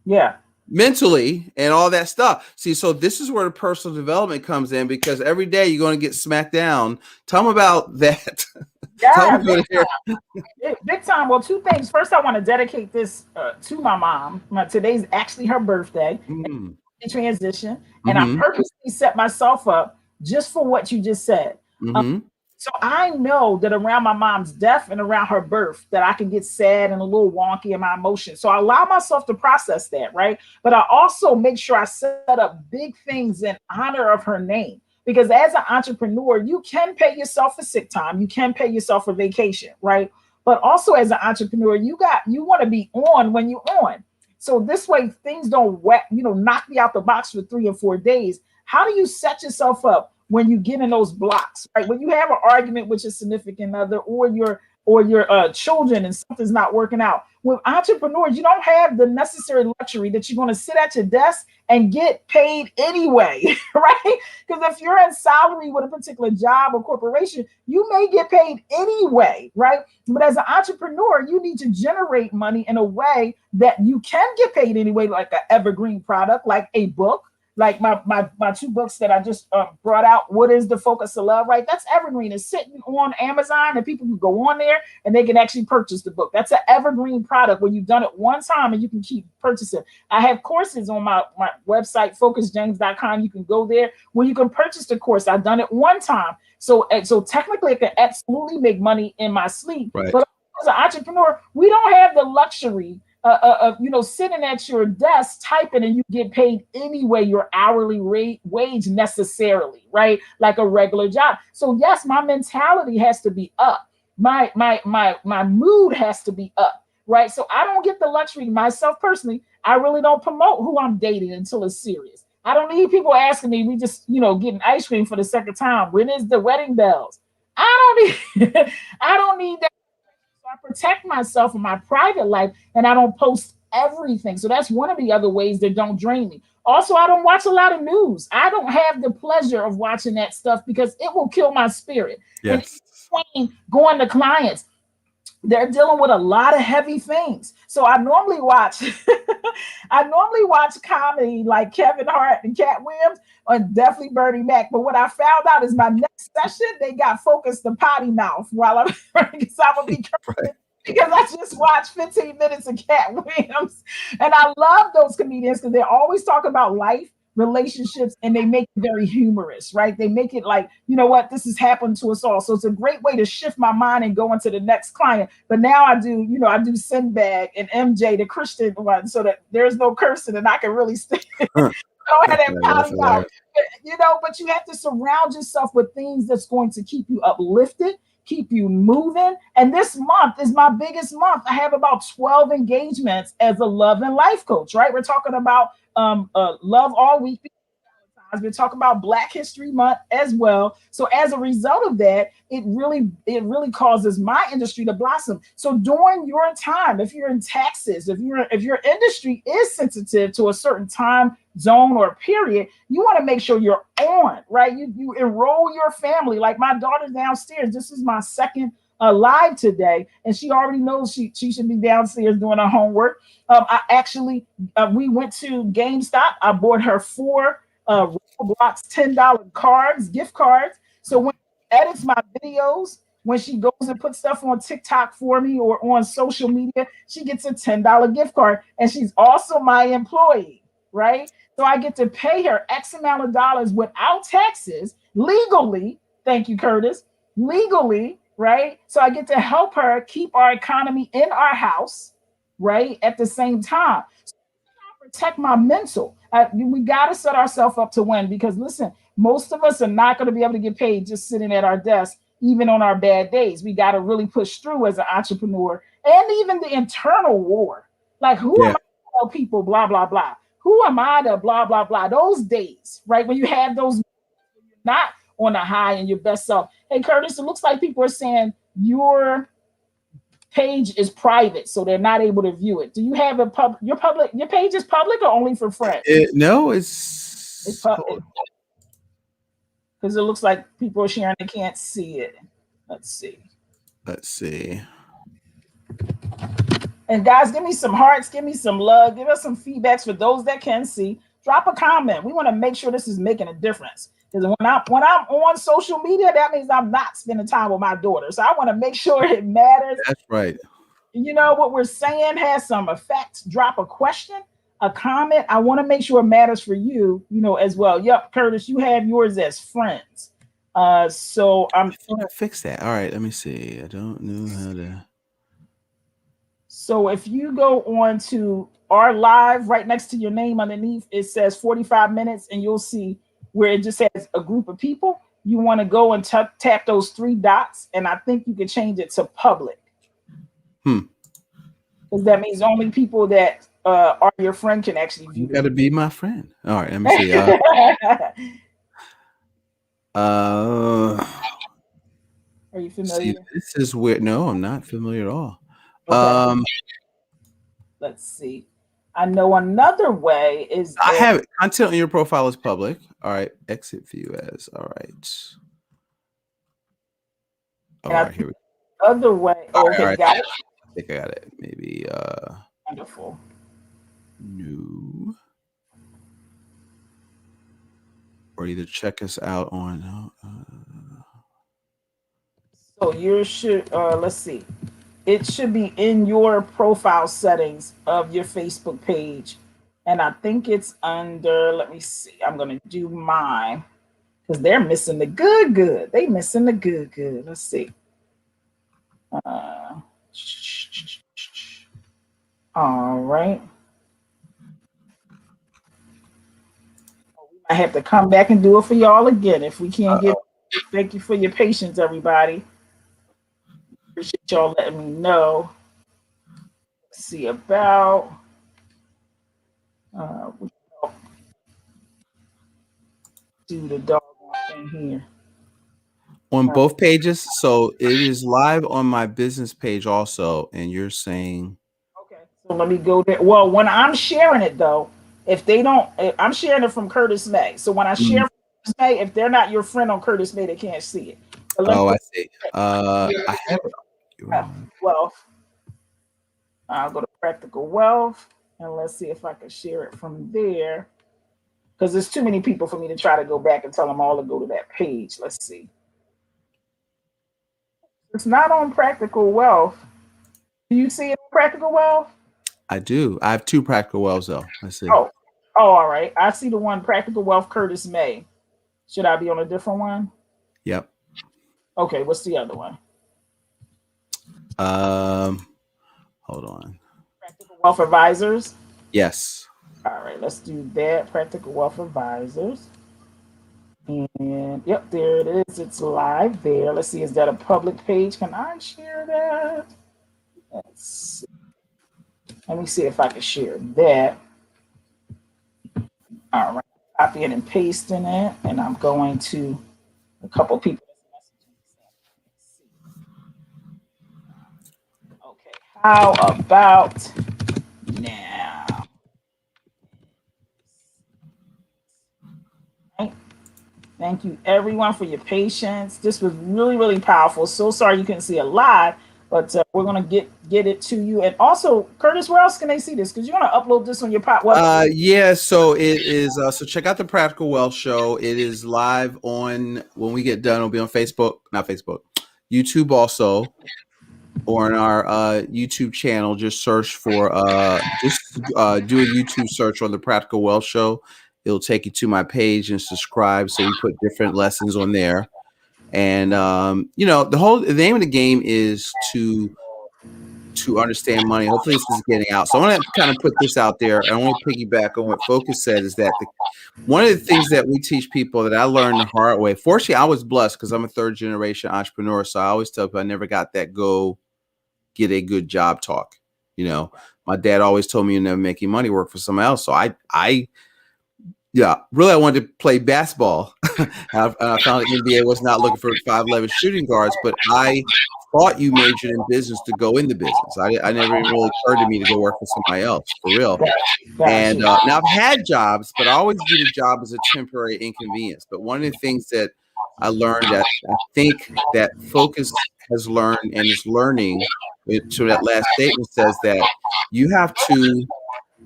Yeah. Mentally and all that stuff. See, so this is where the personal development comes in, because every day you're going to get smacked down. Tell them about that. Yeah, big time. Well, two things. First, I want to dedicate this to my mom. Today's actually her birthday. Transition, and I purposely set myself up just for what you just said. So I know that around my mom's death and around her birth that I can get sad and a little wonky in my emotions. So I allow myself to process that, right? But I also make sure I set up big things in honor of her name. Because as an entrepreneur, you can pay yourself for sick time, you can pay yourself for vacation, right? But also as an entrepreneur, you want to be on when you're on. So this way things don't knock me out the box for 3 or 4 days. How do you set yourself up when you get in those blocks, right? When you have an argument with your significant other or your children and something's not working out. With entrepreneurs, you don't have the necessary luxury that you're going to sit at your desk and get paid anyway, right? Because if you're in salary with a particular job or corporation, you may get paid anyway, right? But as an entrepreneur, you need to generate money in a way that you can get paid anyway, like an evergreen product, like a book. Like my 2 books that I just brought out, What is the Focus of Love, right? That's evergreen. It's sitting on Amazon and people can go on there and they can actually purchase the book. That's an evergreen product where you've done it one time and you can keep purchasing. I have courses on my website, focusjames.com. You can go there where you can purchase the course. I've done it one time. So technically I can absolutely make money in my sleep. Right. But as an entrepreneur, we don't have the luxury of sitting at your desk typing and you get paid anyway your hourly wage necessarily, right? Like a regular job. So yes, my mentality has to be up. My mood has to be up, right? So I don't get the luxury myself personally. I really don't promote who I'm dating until it's serious. I don't need people asking me. We just getting ice cream for the second time. When is the wedding bells? I don't need that. I protect myself in my private life and I don't post everything. So that's one of the other ways that don't drain me. Also, I don't watch a lot of news. I don't have the pleasure of watching that stuff because it will kill my spirit. Yes. And going to clients, they're dealing with a lot of heavy things. So I normally watch comedy like Kevin Hart and Cat Williams, and definitely Bernie Mac. But what I found out is my next session, they got Focus the potty mouth while I'm because I would be right. Because I just watched 15 minutes of Cat Williams. And I love those comedians because they always talk about life, relationships, and they make it very humorous, right? They make it like, you know what, this has happened to us all. So it's a great way to shift my mind and go into the next client. But now I do Sinbad and MJ, the Christian one, so that there's no cursing and I can really stay. Go ahead and pound out. But you have to surround yourself with things that's going to keep you uplifted, keep you moving. And this month is my biggest month. I have about 12 engagements as a love and life coach, right? We're talking about love all week. We're talking about Black History Month as well. So as a result of that, it really causes my industry to blossom. So during your time, if you're in taxes, if your industry is sensitive to a certain time zone or period, you want to make sure you're on, right? You enroll your family. Like my daughter's downstairs. This is my second live today, and she already knows she should be downstairs doing her homework. We went to GameStop. I bought her 4 Roblox $10 gift cards. So when she edits my videos, when she goes and puts stuff on TikTok for me or on social media, she gets a $10 gift card, and she's also my employee, right? So I get to pay her X amount of dollars without taxes legally. Thank you, Curtis. legally, right? So I get to help her keep our economy in our house, right? At the same time, protect my mental. We got to set ourselves up to win because listen, most of us are not going to be able to get paid just sitting at our desk, even on our bad days. We got to really push through as an entrepreneur and even the internal war. Like, who am Yeah. I to tell people blah, blah, blah? Who am I to blah, blah, blah? Those days, right? When you have those, not on the high and your best self. Hey, Curtis, it looks like people are saying your page is private, so they're not able to view it. Do you have your page is public or only for friends? No, It's it's because it looks like people are sharing, they can't see it. Let's see. let's see. And guys, give me some hearts, give me some love, give us some feedbacks for those that can see. Drop a comment. We want to make sure this is making a difference. Because when I'm on social media, that means I'm not spending time with my daughter. So I want to make sure it matters. That's right. You know what we're saying has some effect. Drop a question, a comment. I want to make sure it matters for you, as well. Yep, Curtis, you have yours as friends. So I thought I fixed that. All right, let me see. I don't know how to. So if you go on to our live, right next to your name underneath, it says 45 minutes, and you'll see where it just has a group of people. You want to go and tap those 3 dots, and I think you can change it to public. Because that means only people that are your friend can actually view. You got to be my friend. All right, let me see. Are you familiar? See, this is weird. No, I'm not familiar at all. Okay. Let's see. I know another way is I have it. Content on your profile is public. All right. Exit view as. All right. All right. Here we go. Other way. All Okay, right. got it. I think I got it. Maybe. Wonderful. No. Or either check us out on. So you should. Let's see. It should be in your profile settings of your Facebook page. And I think it's under, let me see. I'm going to do mine because they're missing the good. They missing the good. Let's see. All right. I have to come back and do it for y'all again if we can't get. Thank you for your patience, everybody. Appreciate y'all letting me know. Let's see about. Do the dog thing here on both pages. So it is live on my business page also, and you're saying. Okay, so let me go there. Well, when I'm sharing it though, if they don't, I'm sharing it from Curtis May. So when I share from Curtis May, if they're not your friend on Curtis May, they can't see it. I see. I have Wealth. I'll go to Practical Wealth and let's see if I can share it from there. Because there's too many people for me to try to go back and tell them all to go to that page. Let's see. It's not on Practical Wealth. Do you see it on Practical Wealth? I do. I have 2 Practical Wealths though. Let's see. Oh, all right. I see the one Practical Wealth Curtis May. Should I be on a different one? Yep. Okay, what's the other one? Hold on. Practical Wealth Advisors? Yes. All right, let's do that. Practical Wealth Advisors. And yep, there it is. It's live there. Let's see, is that a public page? Can I share that? Let's see. Let me see if I can share that. All right, copying and pasting it, and I'm going to a couple people. Okay, how about now? Right. Thank you, everyone, for your patience. This was really, really powerful. So sorry you couldn't see it live, but we're gonna get it to you. And also, Curtis, where else can they see this? Because you're gonna upload this on your podcast. Yeah. So it is. So check out the Practical Wealth Show. It is live on. When we get done, it'll be on Facebook. Not Facebook. YouTube also. Or in our YouTube channel, just search for do a YouTube search on the Practical Wealth Show. It'll take you to my page and subscribe. So we put different lessons on there. And the name of the game is to understand money. Hopefully this is getting out. So I want to kind of put this out there. I want to piggyback on what Focus said, is that one of the things that we teach people that I learned the hard way. Fortunately, I was blessed because I'm a third generation entrepreneur. So I always tell people I never got that go get a good job talk. My dad always told me you're never making money work for someone else. So I wanted to play basketball. I found the NBA was not looking for 5'11" shooting guards, but I thought you majored in business to go into business. I never even really occurred to me to go work for somebody else, for real. And now I've had jobs, but I always viewed a job as a temporary inconvenience. But one of the things that I learned, that I think that Focus has learned and is learning, to that last statement, says that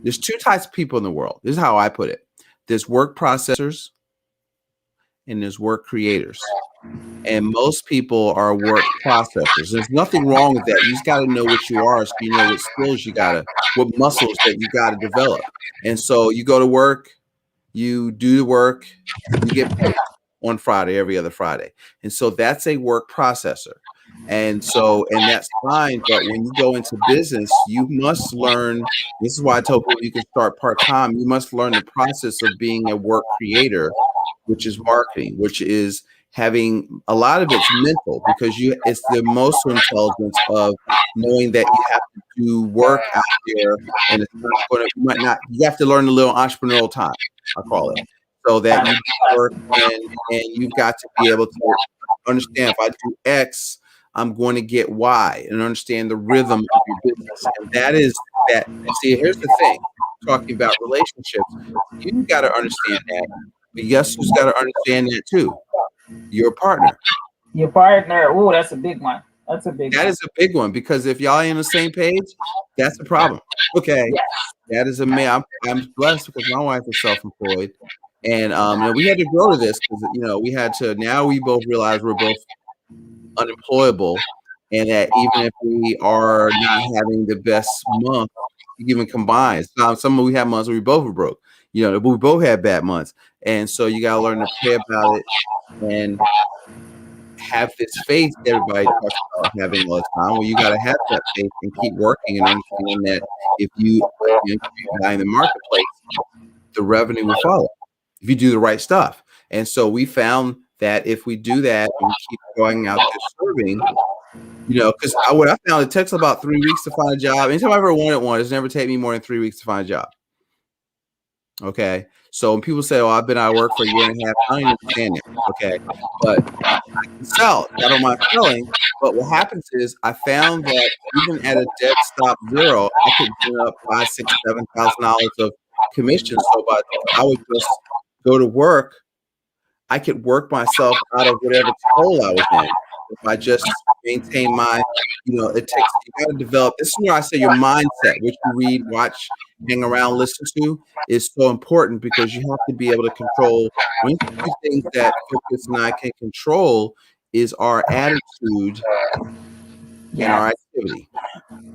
there's two types of people in the world. This is how I put it. There's work processors and there's work creators. And most people are work processors. There's nothing wrong with that. You just got to know what you are, so you know what skills what muscles that you got to develop. And so you go to work, you do the work, you get paid on Friday, every other Friday. And so that's a work processor. And that's fine. But when you go into business, you must learn. This is why I told people you can start part-time. You must learn the process of being a work creator, which is marketing, which is having a lot of it's mental, because it's the emotional intelligence of knowing that you have to do work out there, and it's not going to, you have to learn a little entrepreneurial time, I call it, so that you work and you've got to be able to understand, if I do X, I'm going to get Y, and understand the rhythm of your business. And that is that. See, here's the thing, talking about relationships, you've got to understand that. But guess who's got to understand that too? Your partner. Your partner. Oh, that's a big one. That is a big one, because if y'all ain't on the same page, that's a problem. Okay. Yes. That is I'm blessed because my wife is self-employed, and we had to grow to this because we had to. Now we both realize we're both unemployable, and that even if we are not having the best month, even combined, some we have months where we both were broke. We both had bad months, and so you got to learn to pray about it and have this faith that everybody talks about having all the time. Well, you got to have that faith and keep working, and understand that if you buy in the marketplace, the revenue will follow if you do the right stuff. And so we found that if we do that and we keep going out there serving, because what I found, it takes about 3 weeks to find a job. Anytime I ever wanted one, it's never taken me more than 3 weeks to find a job. Okay. So when people say, "Oh, I've been out of work for a year and a half," I don't understand it. Okay. But I can sell. I don't mind selling. But what happens is, I found that even at a dead stop zero, I could bring up $5,000, $6,000, $7,000 of commission. So I would just go to work. I could work myself out of whatever hole I was in if I just maintain my, you got to develop. This is where I say your mindset, which you read, watch, hang around, listen to, is so important, because you have to be able to control. One of the things that Focus and I can control is our attitude and our activity.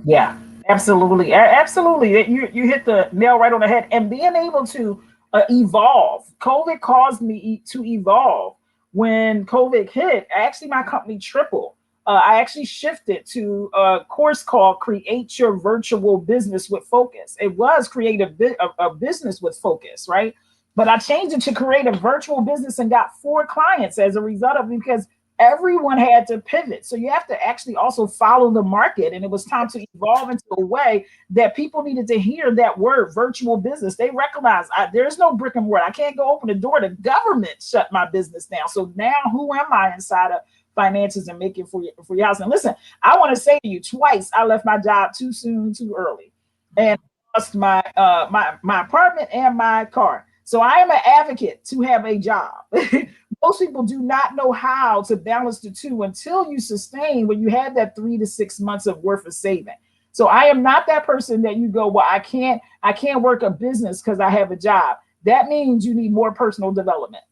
Yeah, absolutely. Absolutely. You hit the nail right on the head. And being able to evolve. COVID caused me to evolve. When COVID hit, actually my company tripled. I actually shifted to a course called Create Your Virtual Business with Focus. It was create a business with focus, right? But I changed it to create a virtual business and got 4 clients as a result of it, because everyone had to pivot. So you have to actually also follow the market. And it was time to evolve into a way that people needed to hear that word, virtual business. They recognize there's no brick and mortar. I can't go open the door. The government shut my business down. So now who am I inside of finances and making for your house? And listen, I want to say to you, twice I left my job too soon, too early, and lost my apartment and my car. So I am an advocate to have a job. Most people do not know how to balance the two until you sustain, when you have that 3 to 6 months of worth of saving. So I am not that person that you go, well, I can't work a business because I have a job. That means you need more personal development.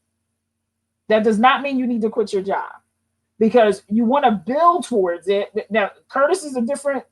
That does not mean you need to quit your job, because you want to build towards it. Now, Curtis is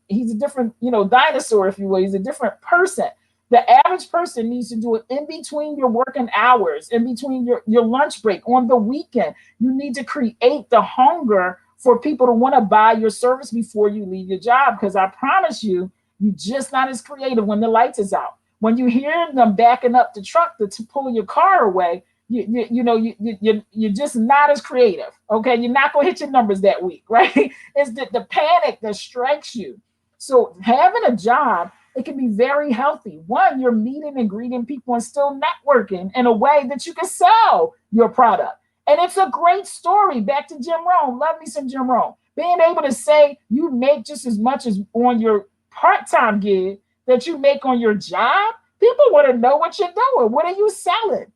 he's a different, dinosaur, if you will. He's a different person The average person needs to do it in between your working hours, in between your lunch break, on the weekend. You need to create the hunger for people to want to buy your service before you leave your job. Because I promise you, you're just not as creative when the lights is out. When you hear them backing up the truck to pull your car away, you're just not as creative. Okay, you're not gonna hit your numbers that week, right? It's the panic that strikes you. So having a job, it can be very healthy. One, you're meeting and greeting people and still networking in a way that you can sell your product. And it's a great story. Back to Jim Rohn. Love me some Jim Rohn. Being able to say you make just as much as on your part-time gig that you make on your job, people want to know what you're doing. What are you selling?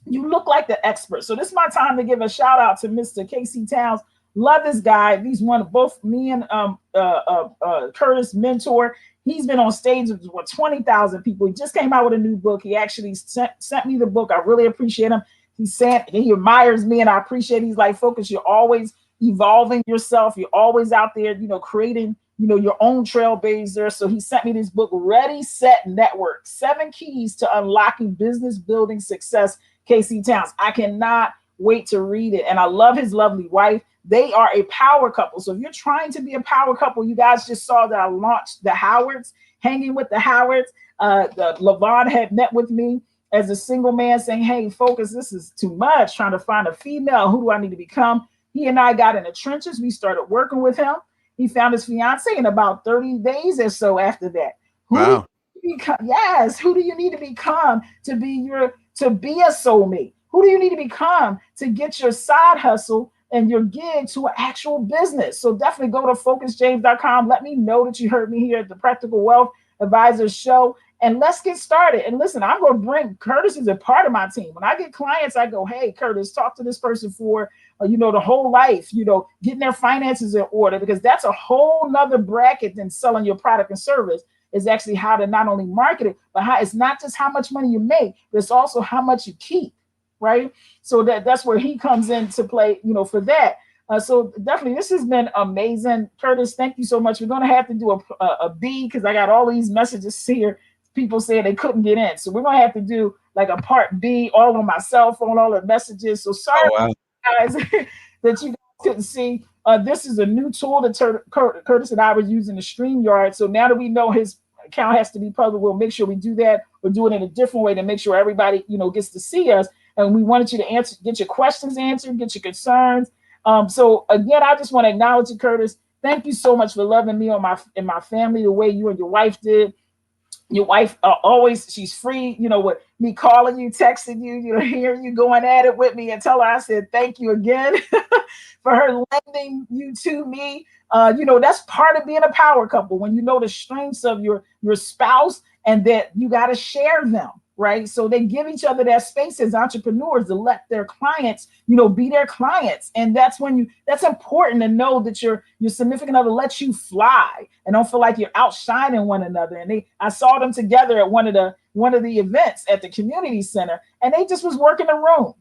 You look like the expert. So this is my time to give a shout out to Mr. Casey Towns. Love this guy. He's one of both me and Curtis mentor. He's been on stage with 20,000 people. He just came out with a new book. He actually sent me the book. I really appreciate him. He admires me, and I appreciate. He's like, Focus, you're always evolving yourself. You're always out there, creating, your own trailblazer. So he sent me this book, Ready, Set, Network: 7 Keys to Unlocking Business Building Success. Casey Towns. I cannot wait to read it. And I love his lovely wife. They are a power couple. So if you're trying to be a power couple, you guys just saw that I launched the Howards, Hanging with the Howards. Levon had met with me as a single man saying, hey, Focus, this is too much, trying to find a female. Who do I need to become? He and I got in the trenches. We started working with him. He found his fiance in about 30 days or so after that. Wow. Yes. Who do you need to become to be a soulmate? Who do you need to become to get your side hustle and your gig to an actual business? So definitely go to focusjames.com. Let me know that you heard me here at the Practical Wealth Advisors Show, and let's get started. And listen, I'm going to bring Curtis as a part of my team. When I get clients, I go, hey, Curtis, talk to this person for, the whole life, getting their finances in order, because that's a whole nother bracket than selling your product and service. Is actually how to not only market it, but how it's not just how much money you make, but it's also how much you keep, right? So that's where he comes into play, for that. So definitely, this has been amazing. Curtis, thank you so much. We're going to have to do a B, because I got all these messages here. People saying they couldn't get in. So we're going to have to do like a part B, all on my cell phone, all the messages. So sorry, guys, that you guys couldn't see. This is a new tool that Curtis and I were using, the StreamYard. So now that we know his account has to be public, we'll make sure we do that. We'll do it in a different way to make sure everybody, gets to see us. And we wanted you to get your questions answered, get your concerns. So again, I just want to acknowledge you, Curtis. Thank you so much for loving me and my family the way you and your wife did. Your wife always, she's free, with me calling you, texting you, hearing you going at it with me, and tell her I said thank you again for her lending you to me. That's part of being a power couple, when you know the strengths of your spouse and that you got to share them, right? So they give each other that space as entrepreneurs to let their clients, be their clients. And that's important to know that your significant other lets you fly and don't feel like you're outshining one another. And I saw them together at one of the events at the community center, and they just was working the room,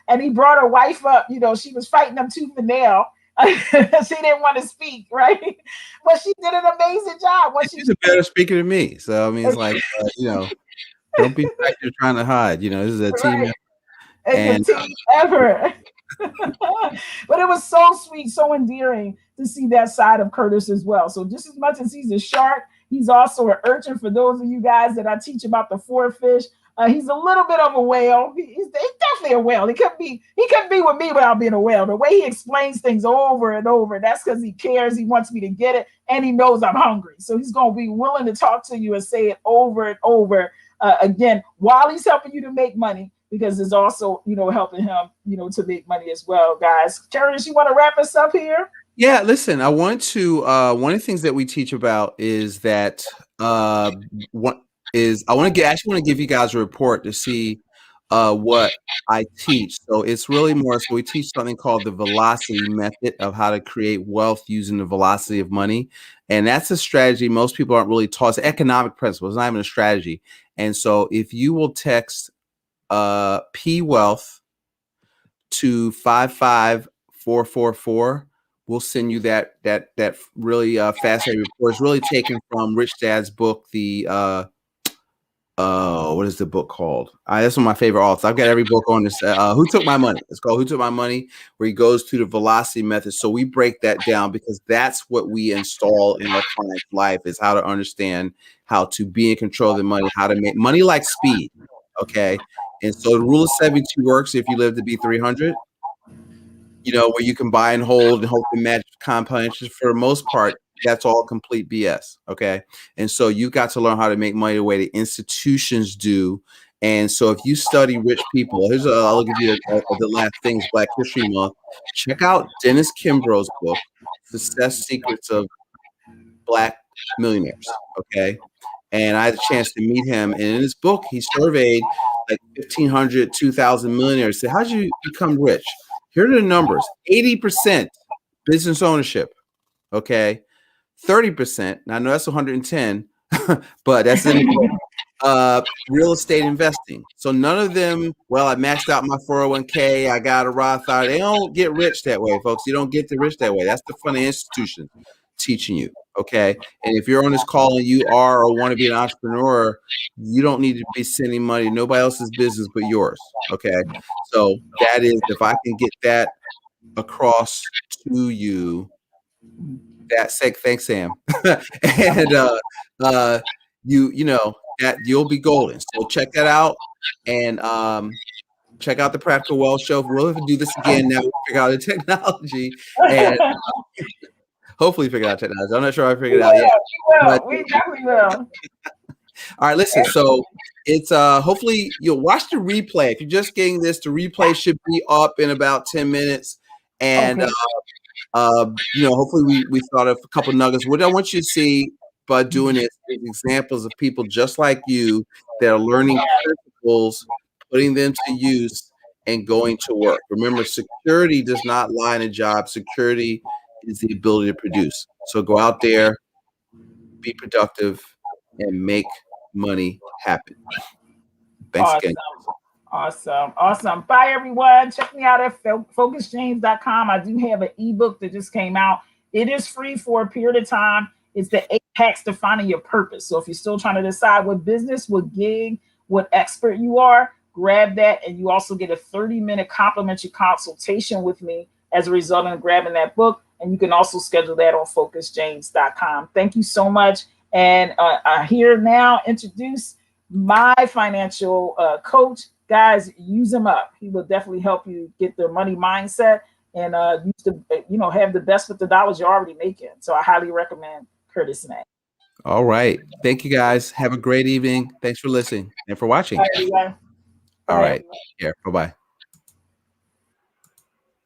and he brought her wife up, she was fighting them tooth and nail. She didn't want to speak, right? But she did an amazing job. She's a better speaker than me. So, I mean, it's like, don't be back there trying to hide. This is a team effort. It's a team effort. But it was so sweet, so endearing to see that side of Curtis as well. So just as much as he's a shark, he's also an urchin. For those of you guys that I teach about the 4 fish, he's a little bit of a whale. He's definitely a whale. He couldn't be with me without being a whale. The way he explains things over and over, that's because he cares. He wants me to get it, and he knows I'm hungry. So he's going to be willing to talk to you and say it over and over again, while he's helping you to make money, because it's also, helping him, to make money as well, guys. Curtis, you want to wrap us up here? Yeah, listen, I want to, one of the things that we teach about is that, I want to give you guys a report to see what I teach. So it's really more, so we teach something called the velocity method of how to create wealth using the velocity of money. And that's a strategy most people aren't really taught. It's economic principles, it's not even a strategy. And so if you will text P Wealth to 55444, we'll send you that really fascinating report. It's really taken from Rich Dad's book, the What is the book called? That's one of my favorite authors. I've got every book on this. Who Took My Money? It's called Who Took My Money, where he goes through the velocity method. So we break that down because that's what we install in our client's life, is how to understand how to be in control of the money, how to make money like speed. Okay. And so the rule of 72 works if you live to be 300, where you can buy and hold and hope to match compound interest. For the most part, that's all complete BS. Okay. And so you got to learn how to make money the way the institutions do. And so if you study rich people, I'll give you the last things, Black History Month. Check out Dennis Kimbro's book, Success Secrets of Black Millionaires. Okay. And I had a chance to meet him. And in his book, he surveyed like 1,500, 2,000 millionaires. Said, how'd you become rich? Here are the numbers. 80% business ownership. Okay. 30%. Now I know that's 110, but that's in real estate investing. So none of them, well, I maxed out my 401k, I got a Roth IRA. They don't get rich that way, folks. You don't get rich that way. That's the financial institution teaching you. Okay. And if you're on this call and you are or want to be an entrepreneur, you don't need to be sending money to nobody else's business but yours. Okay. So that is, if I can get that across to you, that's thanks, Sam. And that you'll be golden. So check that out, and check out the Practical Wealth Show. We'll have to do this again now. We'll figure out the technology, and hopefully figure out technology. I'm not sure I figured it out yet. We definitely will. All right, listen. So it's hopefully you'll watch the replay. If you're just getting this, the replay should be up in about 10 minutes, and. Okay. Hopefully we thought of a couple nuggets. What I want you to see by doing this is examples of people just like you that are learning principles, putting them to use, and going to work. Remember, security does not lie in a job. Security is the ability to produce. So go out there, be productive, and make money happen. Thanks again. Awesome. Bye, everyone. Check me out at focusjames.com. I do have an ebook that just came out. It is free for a period of time. It's the 8 hacks to finding your purpose. So if you're still trying to decide what business, what gig, what expert you are, grab that. And you also get a 30-minute complimentary consultation with me as a result of grabbing that book. And you can also schedule that on focusjames.com. Thank you so much. And I here now introduce my financial coach. Guys, use him up. He will definitely help you get the money mindset and have the best with the dollars you're already making. So I highly recommend Curtis May. All right. Thank you, guys. Have a great evening. Thanks for listening and for watching. All right. Yeah. Bye-bye.